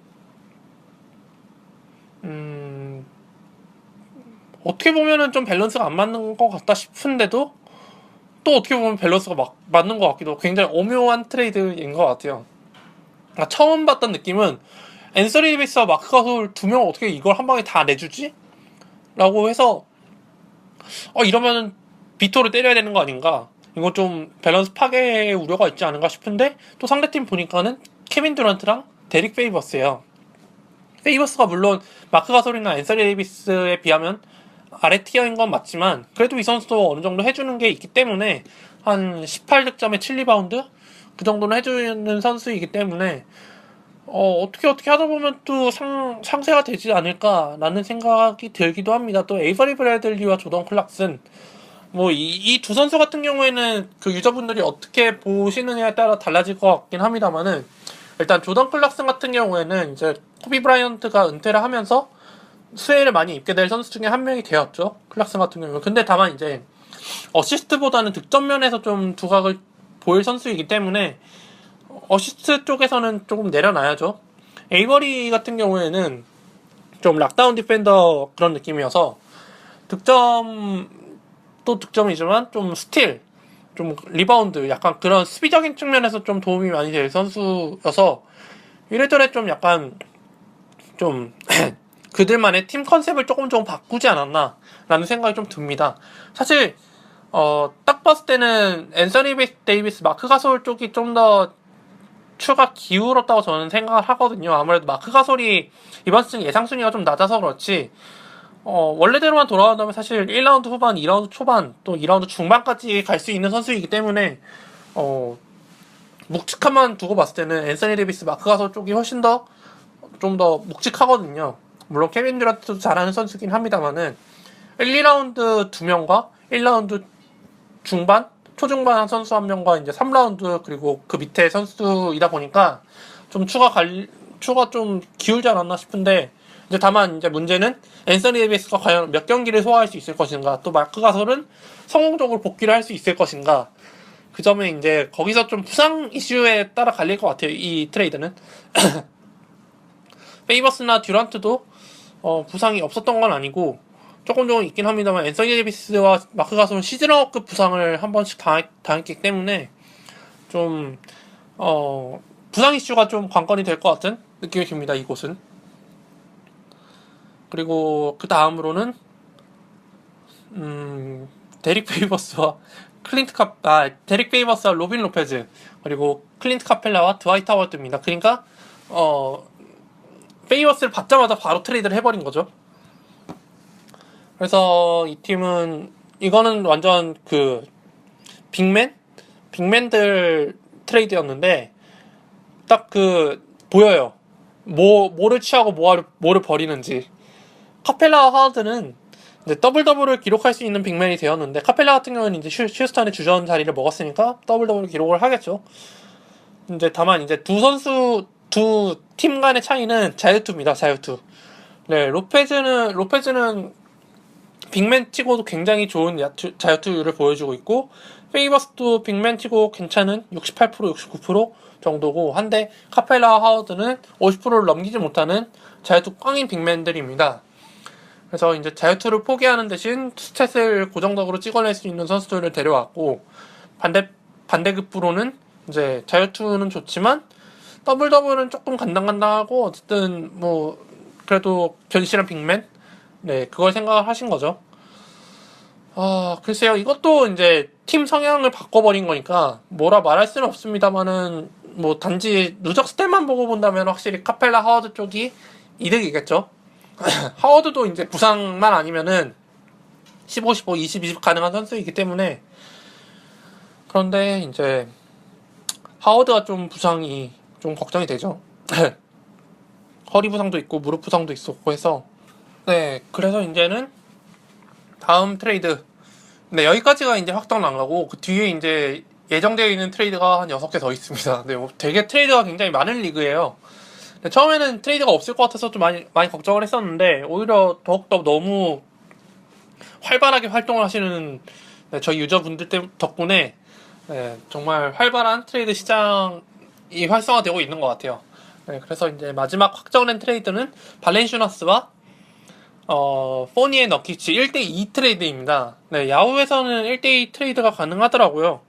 어떻게 보면은 좀 밸런스가 안 맞는 것 같다 싶은데도 또 어떻게 보면 밸런스가 맞는 것 같기도 하고 굉장히 오묘한 트레이드인 것 같아요. 처음 봤던 느낌은 앤서니 데이비스와 마크 가솔 두 명 어떻게 이걸 한 방에 다 내주지? 라고 해서 이러면은 비토를 때려야 되는 거 아닌가? 이거 좀 밸런스 파괴의 우려가 있지 않은가 싶은데 또 상대팀 보니까는 케빈 듀란트랑 데릭 페이버스예요. 페이버스가 물론 마크 가솔이나 앤서니 데이비스에 비하면 아래 티어인 건 맞지만 그래도 이 선수도 어느 정도 해주는 게 있기 때문에 한 18득점에 7리바운드 그 정도는 해주는 선수이기 때문에 어떻게 하다 보면 또 상세가 되지 않을까라는 생각이 들기도 합니다. 또 에이버리 브래들리와 조던 클락슨 뭐 이 두 선수 같은 경우에는 그 유저분들이 어떻게 보시느냐에 따라 달라질 것 같긴 합니다만은 일단 조던 클락슨 같은 경우에는 이제 코비 브라이언트가 은퇴를 하면서 수혜를 많이 입게 될 선수 중에 한 명이 되었죠. 클락슨 같은 경우는. 근데 다만 이제 어시스트보다는 득점 면에서 좀 두각을 보일 선수이기 때문에 어시스트 쪽에서는 조금 내려놔야죠. 에이버리 같은 경우에는 좀 락다운 디펜더 그런 느낌이어서 득점도 득점이지만 좀 스틸, 좀 리바운드, 약간 그런 수비적인 측면에서 좀 도움이 많이 될 선수여서 이래저래 좀 약간 좀 그들만의 팀 컨셉을 조금 바꾸지 않았나 라는 생각이 좀 듭니다. 사실 딱 봤을 때는 앤서니 데이비스, 마크 가솔 쪽이 좀 더 추가 기울었다고 저는 생각을 하거든요. 아무래도 마크 가솔이 이번 시즌 예상 순위가 좀 낮아서 그렇지 원래대로만 돌아간다면 사실 1라운드 후반, 2라운드 초반, 또 2라운드 중반까지 갈 수 있는 선수이기 때문에 묵직함만 두고 봤을 때는 앤서니 데이비스, 마크 가솔 쪽이 훨씬 더 좀 더 묵직하거든요. 물론 케빈 듀란트도 잘하는 선수긴 합니다만은 1, 2라운드 2명과 1라운드 중반, 초중반 선수 한 명과 이제 3라운드 그리고 그 밑에 선수이다 보니까 좀 추가 좀 기울지 않았나 싶은데 이제 다만 이제 문제는 앤서니 데이비스가 과연 몇 경기를 소화할 수 있을 것인가, 또 마크 가솔은 성공적으로 복귀를 할 수 있을 것인가, 그 점에 이제 거기서 좀 부상 이슈에 따라 갈릴 것 같아요. 이 트레이드는. 페이버스나 듀란트도 부상이 없었던 건 아니고 조금 있긴 합니다만 앤서니 데이비스와 마크 가솔은 시즈너급 부상을 한 번씩 당했기 때문에 좀 부상 이슈가 좀 관건이 될 것 같은 느낌이 듭니다. 이곳은. 그리고 그 다음으로는 데릭 페이버스와 데릭 페이버스와 로빈 로페즈, 그리고 클린트 카펠라와 드와이트 하워드입니다. 그러니까 페이버스를 받자마자 바로 트레이드를 해버린 거죠. 그래서 이 팀은 이거는 완전 그 빅맨들 트레이드였는데 딱 그 보여요. 뭐를 취하고 뭐를 버리는지. 카펠라와 하워드는 이제 더블을 기록할 수 있는 빅맨이 되었는데 카펠라 같은 경우는 이제 휴스턴의 주전 자리를 먹었으니까 더블을 기록을 하겠죠. 이제 다만 이제 두 팀 간의 차이는 자유투입니다. 자유투. 네, 로페즈는 빅맨 치고도 굉장히 좋은 자유투율을 보여주고 있고 페이버스도 빅맨 치고 괜찮은 68%, 69% 정도고 한데 카펠라와 하워드는 50%를 넘기지 못하는 자유투 꽝인 빅맨들입니다. 그래서 이제 자유투를 포기하는 대신 스탯을 고정적으로 찍어낼 수 있는 선수들을 데려왔고 반대급부로는 이제 자유투는 좋지만 더블은 조금 간당간당하고 어쨌든 뭐 그래도 견실한 빅맨, 네, 그걸 생각을 하신 거죠. 글쎄요, 이것도 이제 팀 성향을 바꿔버린 거니까 뭐라 말할 수는 없습니다만은 뭐 단지 누적 스탯만 보고 본다면 확실히 카펠라 하워드 쪽이 이득이겠죠. 하워드도 이제 부상만 아니면은 15, 15, 20, 20 가능한 선수이기 때문에. 그런데 이제 하워드가 좀 부상이 좀 걱정이 되죠. 허리 부상도 있고 무릎 부상도 있었고 해서. 네, 그래서 이제는 다음 트레이드. 네, 여기까지가 이제 확정 난 거고 그 뒤에 이제 예정되어 있는 트레이드가 한 6개 더 있습니다. 네, 되게 트레이드가 굉장히 많은 리그예요. 네, 처음에는 트레이드가 없을 것 같아서 좀 많이 걱정을 했었는데 오히려 더욱더 너무 활발하게 활동을 하시는 저희 유저분들 덕분에 네, 정말 활발한 트레이드 시장이 활성화되고 있는 것 같아요. 네, 그래서 이제 마지막 확정된 트레이드는 발렌슈나스와 포니의 너키치 1대2 트레이드입니다. 네, 야후에서는 1대2 트레이드가 가능하더라고요.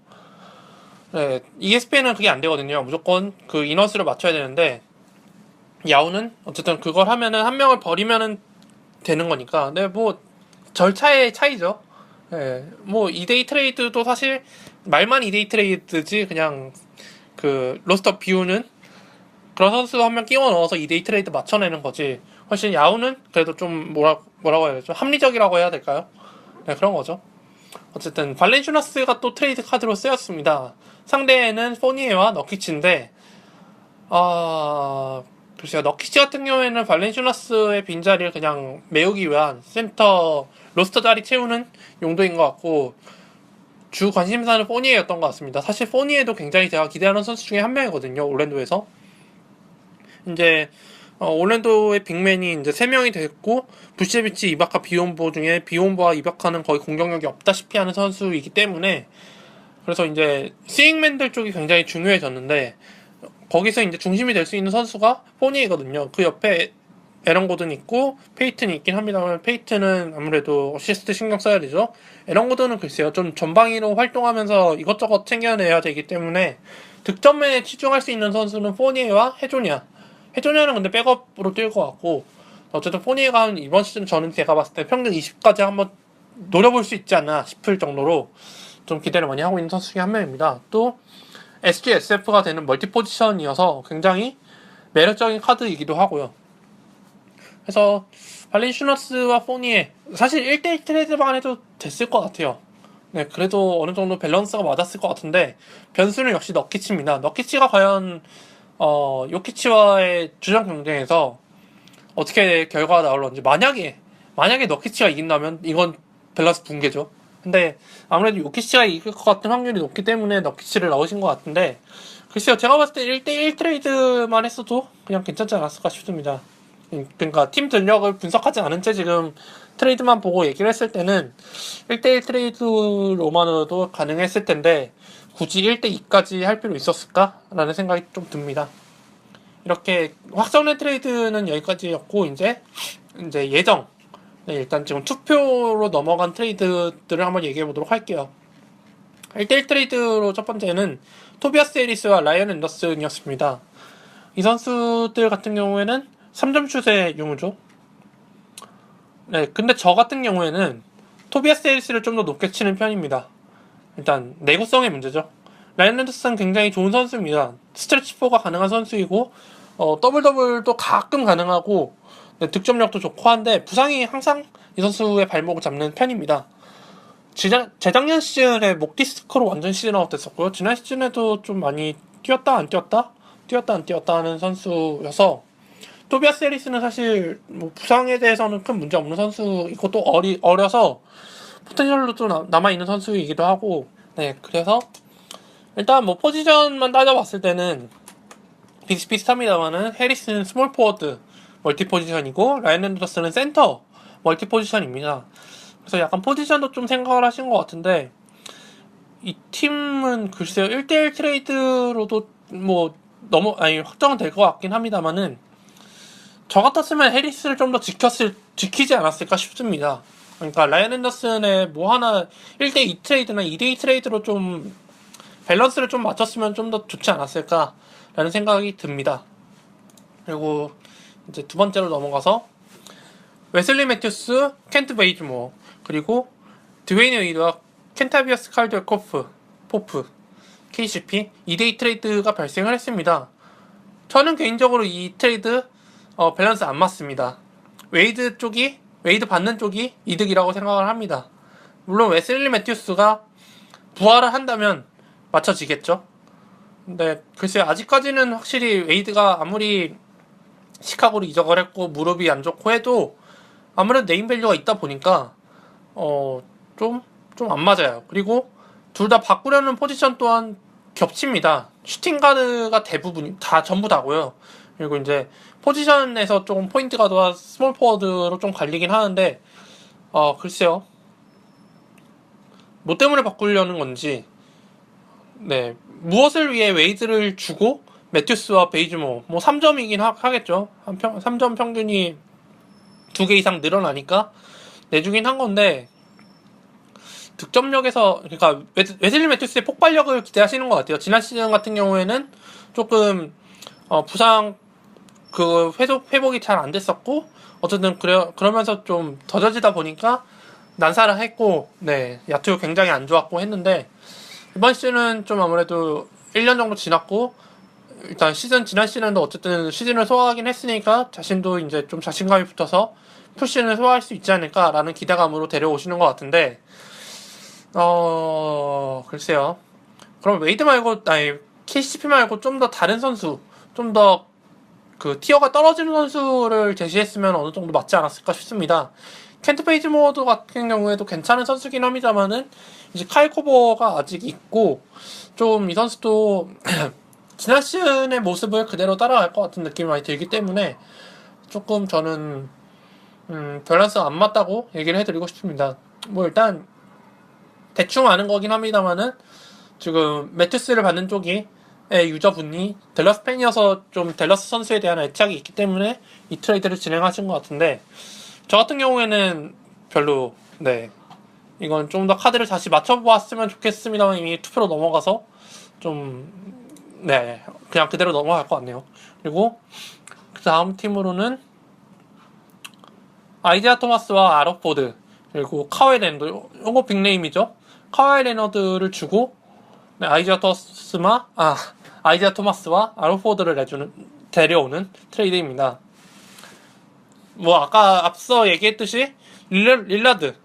네, ESPN은 그게 안 되거든요. 무조건 그 인원수를 맞춰야 되는데, 야후는 어쨌든 그걸 하면은 한 명을 버리면은 되는 거니까. 네, 뭐, 절차의 차이죠. 네, 뭐, 2대2 트레이드도 사실, 말만 2대2 트레이드지, 그냥, 그, 로스터 비우는 그런 선수 한 명 끼워 넣어서 2대2 트레이드 맞춰내는 거지. 훨씬 야후는 그래도 좀 뭐라고 해야 되죠? 합리적이라고 해야 될까요? 네, 그런 거죠. 어쨌든 발렌슈나스가 또 트레이드 카드로 쓰였습니다. 상대는 포니에와 너키치인데 글쎄요. 너키치 같은 경우에는 발렌슈나스의 빈자리를 그냥 메우기 위한 센터 로스터 자리 채우는 용도인 것 같고 주 관심사는 포니에였던 것 같습니다. 사실 포니에도 굉장히 제가 기대하는 선수 중에 한 명이거든요. 올랜도에서. 이제 올랜도의 빅맨이 이제 3명이 됐고 부시에비치, 이바카, 비욘보 중에 비욘보와 이바카는 거의 공격력이 없다시피 하는 선수이기 때문에 그래서 이제 스윙맨들 쪽이 굉장히 중요해졌는데 거기서 이제 중심이 될 수 있는 선수가 포니이거든요. 그 옆에 에런 고든 있고 페이튼이 있긴 합니다만 페이튼은 아무래도 어시스트 신경 써야 되죠. 에런 고든은 글쎄요 좀 전방위로 활동하면서 이것저것 챙겨내야 되기 때문에 득점에 치중할 수 있는 선수는 포니에와 해조냐. 해조냐는 근데 백업으로 뛸 것 같고 어쨌든 포니에가 이번 시즌 저는 제가 봤을 때 평균 20까지 한번 노려볼 수 있지 않나 싶을 정도로 좀 기대를 많이 하고 있는 선수 중에 한 명입니다. 또 SGSF가 되는 멀티 포지션이어서 굉장히 매력적인 카드이기도 하고요. 그래서 발렌슈나스와 포니에 사실 1대1 트레이드만 해도 됐을 것 같아요. 네, 그래도 어느 정도 밸런스가 맞았을 것 같은데 변수는 역시 너키치입니다. 너키치가 과연 요키치와의 주장 경쟁에서 어떻게 결과가 나올런지 만약에 너키치가 이긴다면 이건 밸런스 붕괴죠. 근데 아무래도 요키치가 이길 것 같은 확률이 높기 때문에 너키치를 넣으신 것 같은데 글쎄요 제가 봤을 때 1대1 트레이드만 했어도 그냥 괜찮지 않았을까 싶습니다. 그러니까 팀 전력을 분석하지 않은 채 지금 트레이드만 보고 얘기를 했을 때는 1대1 트레이드로만으로도 가능했을 텐데 굳이 1대2까지 할 필요 있었을까? 라는 생각이 좀 듭니다. 이렇게 확정된 트레이드는 여기까지였고 이제 예정 네, 일단 지금 투표로 넘어간 트레이드들을 한번 얘기해 보도록 할게요. 1대1 트레이드로 첫 번째는 토비아스 해리스와 라이언 앤더슨이었습니다. 이 선수들 같은 경우에는 3점 슛의 유무죠. 네, 근데 저 같은 경우에는 토비아스 해리스를 좀 더 높게 치는 편입니다. 일단 내구성의 문제죠. 라이언 앤더슨 굉장히 좋은 선수입니다. 스트레치 4가 가능한 선수이고 더블 더블도 가끔 가능하고 네, 득점력도 좋고 한데 부상이 항상 이 선수의 발목을 잡는 편입니다. 재작년 시즌에 목 디스크로 완전 시즌 아웃 됐었고요. 지난 시즌에도 좀 많이 뛰었다 안 뛰었다 하는 선수여서 토비아스 해리스는 사실 뭐 부상에 대해서는 큰 문제 없는 선수이고 또 어려서 포텐셜로 좀 남아있는 선수이기도 하고 네 그래서 일단 뭐 포지션만 따져봤을 때는 비슷비슷합니다만은 해리스는 스몰 포워드 멀티 포지션이고 라이언 앤더슨은 센터 멀티 포지션입니다. 그래서 약간 포지션도 좀 생각을 하신 것 같은데 이 팀은 글쎄요 1대1 트레이드로도 뭐 확정은 될 것 같긴 합니다만은 저 같았으면 해리스를 좀 더 지키지 않았을까 싶습니다. 그러니까 라이언 앤더슨의 뭐 하나 1대2 트레이드나 2대2 트레이드로 좀 밸런스를 좀 맞췄으면 좀 더 좋지 않았을까라는 생각이 듭니다. 그리고 이제 두 번째로 넘어가서 웨슬리 매튜스, 켄트 베이즈모 그리고 드웨이너 웨이드와 켄타비어스 칼드웰 포프 KCP 2대2 트레이드가 발생을 했습니다. 저는 개인적으로 이 트레이드 밸런스 안 맞습니다. 웨이드 받는 쪽이 이득이라고 생각을 합니다. 물론 웨슬리 매튜스가 부활을 한다면 맞춰지겠죠. 근데 글쎄요 아직까지는 확실히 웨이드가 아무리 시카고로 이적을 했고 무릎이 안 좋고 해도 아무래도 네임밸류가 있다 보니까 좀 안 맞아요. 그리고 둘 다 바꾸려는 포지션 또한 겹칩니다. 슈팅 가드가 전부 다고요. 그리고 이제 포지션에서 조금 포인트 가드와 스몰 포워드로 좀 갈리긴 하는데 글쎄요 뭐 때문에 바꾸려는 건지 네, 무엇을 위해 웨이드를 주고 매튜스와 베이즈모 뭐 3점이긴 하겠죠. 3점 평균이 2개 이상 늘어나니까 내주긴 한 건데 득점력에서 그러니까 웨슬리 매튜스의 폭발력을 기대하시는 것 같아요. 지난 시즌 같은 경우에는 조금 부상 그 회복이 잘 안 됐었고 어쨌든 그러면서 좀 더뎌지다 보니까 난사를 했고 네 야투 굉장히 안 좋았고 했는데 이번 시즌은 좀 아무래도 1년 정도 지났고 일단 지난 시즌도 어쨌든 시즌을 소화하긴 했으니까 자신도 이제 좀 자신감이 붙어서 풀시즌을 소화할 수 있지 않을까라는 기대감으로 데려오시는 것 같은데 글쎄요. 그럼 웨이드 말고 아니 KCP 말고 좀 더 다른 선수 좀 더 그 티어가 떨어지는 선수를 제시했으면 어느 정도 맞지 않았을까 싶습니다. 켄트 베이즈모어도 같은 경우에도 괜찮은 선수긴 합니다만은 이제 카일 코버가 아직 있고 좀 이 선수도 지난 시즌의 모습을 그대로 따라갈 것 같은 느낌이 많이 들기 때문에 조금 저는 밸런스가 안 맞다고 얘기를 해드리고 싶습니다. 뭐 일단 대충 아는 거긴 합니다만은 지금 매튜스를 받는 쪽이 유저분이 댈러스 팬이어서 좀 댈러스 선수에 대한 애착이 있기 때문에 이 트레이드를 진행하신 것 같은데 저 같은 경우에는 별로 네 이건 좀 더 카드를 다시 맞춰보았으면 좋겠습니다만 이미 투표로 넘어가서 좀 네 그냥 그대로 넘어갈 것 같네요. 그리고 그 다음 팀으로는 아이지아 토마스와 아로포드 그리고 카와이 레너드 이거 빅네임이죠. 카와이 레너드를 주고 네, 아이지아 토마스와 아로포드를 데려오는 트레이드입니다. 뭐 아까 앞서 얘기했듯이 릴라드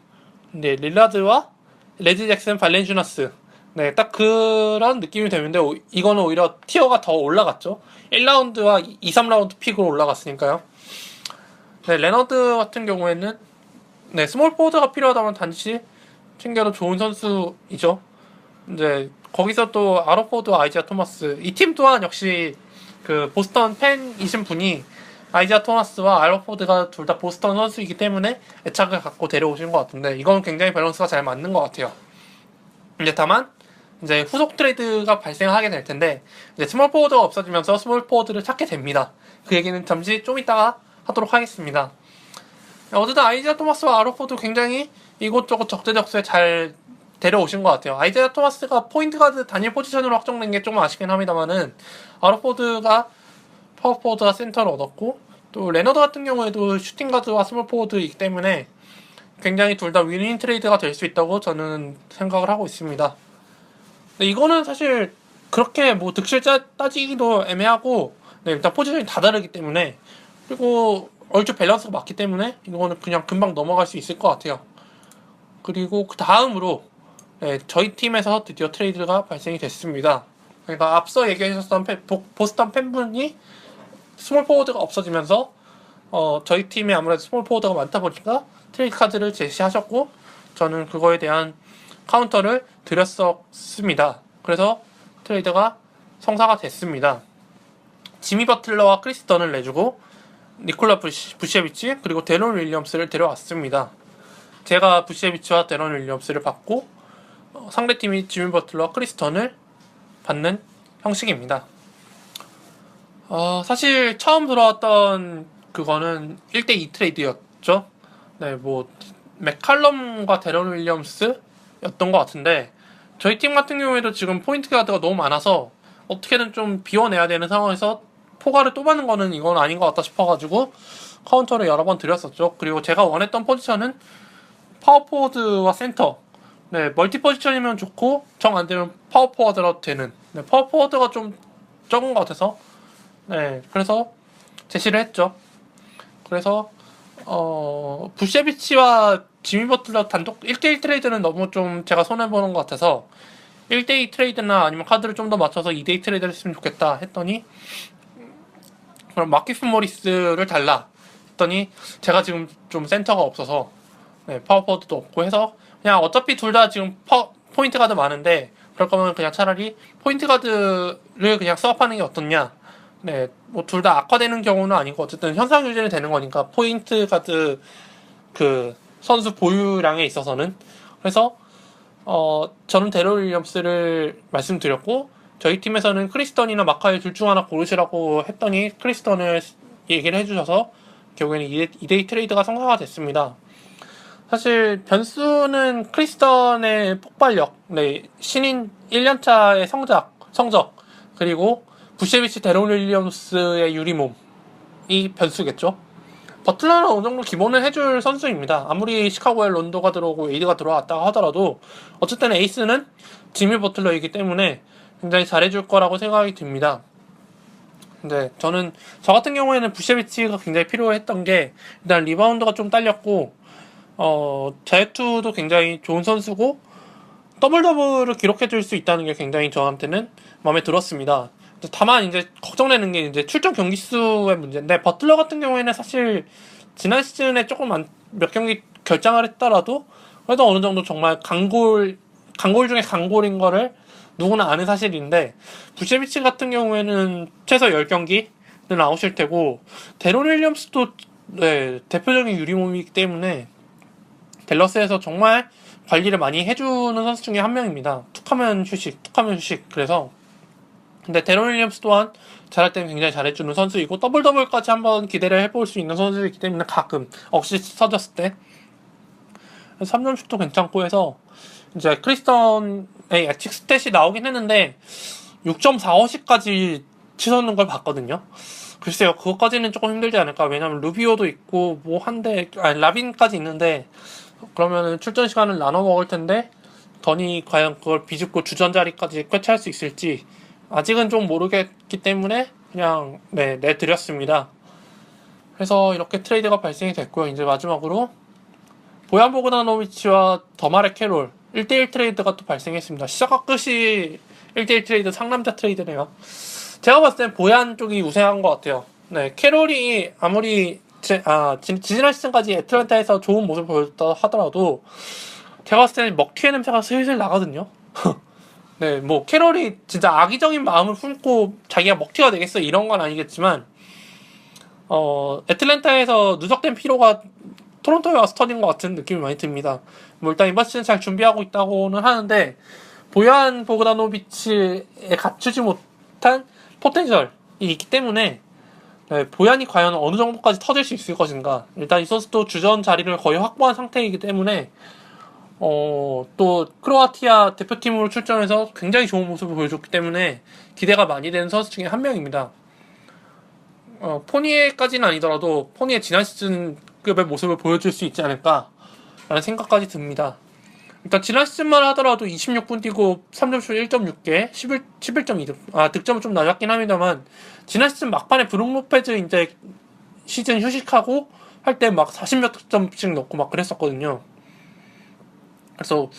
네, 릴라드와 레지 잭슨 발렌주나스 네, 딱 그런 느낌이 되는데 이거는 오히려 티어가 더 올라갔죠. 1라운드와 2, 3라운드 픽으로 올라갔으니까요. 네, 레너드 같은 경우에는 네, 스몰 포워드가 필요하다면 단지 챙겨도 좋은 선수이죠. 이제 거기서 또 아로포드, 아이지아 토마스 이 팀 또한 역시 그 보스턴 팬이신 분이 아이지아 토마스와 아로포드가 둘 다 보스턴 선수이기 때문에 애착을 갖고 데려오신 것 같은데 이건 굉장히 밸런스가 잘 맞는 것 같아요. 이제 다만 이제 후속 트레이드가 발생하게 될 텐데 이제 스몰 포워드가 없어지면서 스몰 포워드를 찾게 됩니다. 그 얘기는 잠시 좀 이따가 하도록 하겠습니다. 어쨌든 아이지아 토마스와 아로포드 굉장히 이곳저곳 적재적소에 잘 데려오신 것 같아요. 아이지아 토마스가 포인트 가드 단일 포지션으로 확정된 게 조금 아쉽긴 합니다만은 아로포드가 파워포워드와 센터를 얻었고 또 레너드 같은 경우에도 슈팅 가드와 스몰 포워드이기 때문에 굉장히 둘 다 윈윈 트레이드가 될 수 있다고 저는 생각을 하고 있습니다. 근데 이거는 사실 그렇게 뭐 득실 따지기도 애매하고 네, 일단 포지션이 다 다르기 때문에 그리고 얼추 밸런스가 맞기 때문에 이거는 그냥 금방 넘어갈 수 있을 것 같아요. 그리고 그 다음으로 네, 저희 팀에서 드디어 트레이드가 발생이 됐습니다. 그러니까 앞서 얘기하셨던 보스턴 팬분이 스몰 포워드가 없어지면서 저희 팀에 아무래도 스몰 포워드가 많다 보니까 트레이드 카드를 제시하셨고 저는 그거에 대한 카운터를 드렸었습니다. 그래서 트레이드가 성사가 됐습니다. 지미 버틀러와 크리스 던을 내주고 니콜라 부시에비치 그리고 데런 윌리엄스를 데려왔습니다. 제가 부시에비치와 데런 윌리엄스를 받고 상대팀이 지미 버틀러와 크리스 던을 받는 형식입니다. 사실 처음 들어왔던 그거는 1대2 트레이드였죠. 네, 뭐 맥칼럼과 데런 윌리엄스였던 것 같은데 저희 팀 같은 경우에도 지금 포인트 가드가 너무 많아서 어떻게든 좀 비워내야 되는 상황에서 포가를 또 받는 거는 이건 아닌 것 같다 싶어가지고 카운터를 여러 번 드렸었죠. 그리고 제가 원했던 포지션은 파워포워드와 센터 네, 멀티 포지션이면 좋고 정 안되면 파워포워드라도 되는 네, 파워포워드가 좀 적은 것 같아서 네, 그래서 제시를 했죠. 그래서 부셰비치와 지미 버틀러 단독 1대1 트레이드는 너무 좀 제가 손해보는 것 같아서 1대2 트레이드나 아니면 카드를 좀 더 맞춰서 2대2 트레이드를 했으면 좋겠다 했더니 그럼 마키스 모리스를 달라 했더니 제가 지금 좀 센터가 없어서 네, 파워포워드도 없고 해서 그냥 어차피 둘 다 지금 포인트 가드 많은데 그럴 거면 그냥 차라리 포인트 가드를 그냥 스왑하는 게 어떻냐. 네, 뭐 둘 다 악화되는 경우는 아니고 어쨌든 현상 유지는 되는 거니까 포인트 가드 그 선수 보유량에 있어서는 그래서 저는 데런 윌리엄스를 말씀드렸고, 저희 팀에서는 크리스턴이나 마카이 둘 중 하나 고르시라고 했더니 크리스턴을 얘기를 해주셔서 결국에는 2대2 트레이드가 성사가 됐습니다. 사실 변수는 크리스턴의 폭발력, 네, 신인 1년차의 성적, 그리고 부셰비치 데론 윌리엄스의 유리몸이 변수겠죠. 버틀러는 어느 정도 기본을 해줄 선수입니다. 아무리 시카고에 론도가 들어오고 에이드가 들어왔다고 하더라도 어쨌든 에이스는 지미 버틀러이기 때문에 굉장히 잘해줄 거라고 생각이 듭니다. 근데 저 같은 경우에는 부셰비치가 굉장히 필요했던 게 일단 리바운드가 좀 딸렸고 자유투도 굉장히 좋은 선수고 더블을 기록해줄 수 있다는 게 굉장히 저한테는 마음에 들었습니다. 다만 이제 걱정되는 게 이제 출전 경기 수의 문제인데 버틀러 같은 경우에는 사실 지난 시즌에 조금 몇 경기 결장을 했더라도 그래도 어느 정도 정말 강골 중에 강골인 거를 누구나 아는 사실인데 부셰비치 같은 경우에는 최소 10경기는 나오실 테고 데론 윌리엄스도 네, 대표적인 유리몸이기 때문에 댈러스에서 정말 관리를 많이 해주는 선수 중에 한 명입니다. 툭하면 휴식. 그래서 근데 데런 윌리엄스 또한 잘할 때는 굉장히 잘해주는 선수이고 더블까지 한번 기대를 해볼 수 있는 선수이기 때문에 가끔 어시스트 터졌을 때 3점슛도 괜찮고 해서 이제 크리스턴의 예측 스탯이 나오긴 했는데 6.45씩까지 치솟는 걸 봤거든요. 글쎄요, 그것까지는 조금 힘들지 않을까. 왜냐면 루비오도 있고 라빈까지 있는데 그러면 출전 시간을 나눠 먹을 텐데 던이 과연 그걸 비집고 주전 자리까지 꿰차할 수 있을지 아직은 좀 모르겠기 때문에 그냥 내드렸습니다. 그래서 이렇게 트레이드가 발생이 됐고요. 이제 마지막으로 보얀 보그다노비치와 더마레 캐롤 1대1 트레이드가 또 발생했습니다. 시작과 끝이 1대1 트레이드 상남자 트레이드네요. 제가 봤을 땐 보얀 쪽이 우세한 것 같아요. 네, 캐롤이 아무리 지난 시즌까지 애틀랜타에서 좋은 모습을 보였다 하더라도 제가 봤을 때는 먹튀의 냄새가 슬슬 나거든요. 네, 뭐 캐롤이 진짜 악의적인 마음을 품고 자기가 먹튀가 되겠어 이런 건 아니겠지만 애틀랜타에서 누적된 피로가 토론토에 와서 터진 것 같은 느낌이 많이 듭니다. 뭐 일단 이번 시즌 잘 준비하고 있다고는 하는데 보얀 보그다노비치에 갖추지 못한 포텐셜이 있기 때문에 네, 보얀이 과연 어느 정도까지 터질 수 있을 것인가. 일단 이 선수도 주전 자리를 거의 확보한 상태이기 때문에 또 크로아티아 대표팀으로 출전해서 굉장히 좋은 모습을 보여줬기 때문에 기대가 많이 되는 선수 중에 한 명입니다. 포니에까지는 아니더라도 포니에 지난 시즌급의 모습을 보여줄 수 있지 않을까 라는 생각까지 듭니다. 일단 지난 시즌만 하더라도 26분 뛰고 3점슛 1.6개 11.2득 득점은 좀 낮았긴 합니다만 지난 시즌 막판에 브룩 로페즈 이제 시즌 휴식하고 할 때 막 40몇 득점씩 넣고 막 그랬었거든요. 그래서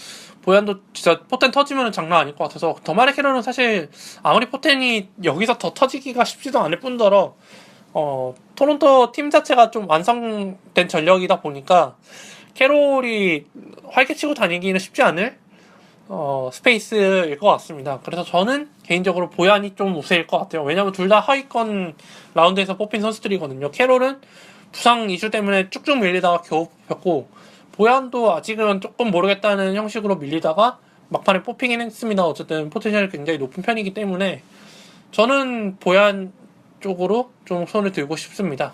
보얀도 진짜 포텐 터지면 장난 아닐 것 같아서 더마레 캐롤은 사실 아무리 포텐이 여기서 더 터지기가 쉽지도 않을 뿐더러 토론토 팀 자체가 좀 완성된 전력이다 보니까 캐롤이 활개치고 다니기는 쉽지 않을 스페이스일 것 같습니다. 그래서 저는 개인적으로 보얀이 좀 우세일 것 같아요. 왜냐면 둘 다 하위권 라운드에서 뽑힌 선수들이거든요. 캐롤은 부상 이슈 때문에 쭉쭉 밀리다가 겨우 뽑혔고 보얀도 아직은 조금 모르겠다는 형식으로 밀리다가 막판에 뽑히긴 했습니다. 어쨌든 포텐셜이 굉장히 높은 편이기 때문에 저는 보얀 쪽으로 좀 손을 들고 싶습니다.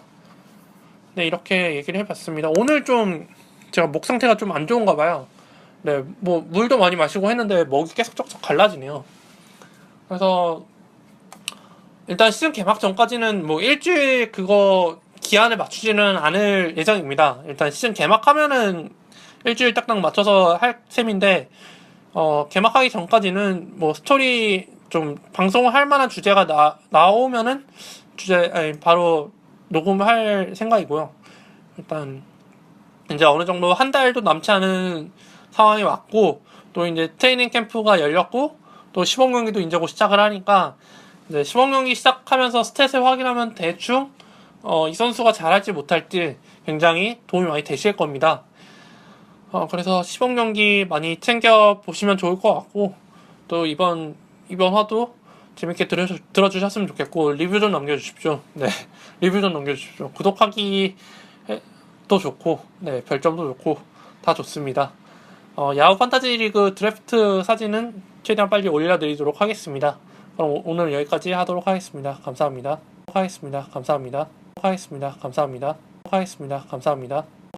네, 이렇게 얘기를 해봤습니다. 오늘 좀 제가 목 상태가 좀 안 좋은가 봐요. 네, 뭐 물도 많이 마시고 했는데 목이 계속 쩍쩍 갈라지네요. 그래서 일단 시즌 개막 전까지는 뭐 일주일 그거 기한을 맞추지는 않을 예정입니다. 일단 시즌 개막하면은 일주일 딱딱 맞춰서 할 셈인데 개막하기 전까지는 뭐 스토리 좀 방송을 할 만한 주제가 나오면은 바로 녹음할 생각이고요. 일단 이제 어느 정도 한 달도 남지 않은 상황이 왔고 또 이제 트레이닝 캠프가 열렸고 또 시범 경기도 이제 곧 시작을 하니까 이제 시범 경기 시작하면서 스탯을 확인하면 대충 이 선수가 잘할지 못할지 굉장히 도움이 많이 되실 겁니다. 그래서 시범 경기 많이 챙겨 보시면 좋을 것 같고 또 이번 화도 재밌게 들어주셨으면 좋겠고 리뷰 좀 남겨주십시오. 네, 리뷰 좀 남겨주십시오. 구독하기 도 좋고 네 별점도 좋고 다 좋습니다. 야후 판타지 리그 드래프트 사진은 최대한 빨리 올려드리도록 하겠습니다. 그럼 오늘 여기까지 하도록 하겠습니다. 감사합니다. 감사합니다. 감사합니다. 감사합니다. 감사합니다. 감사합니다.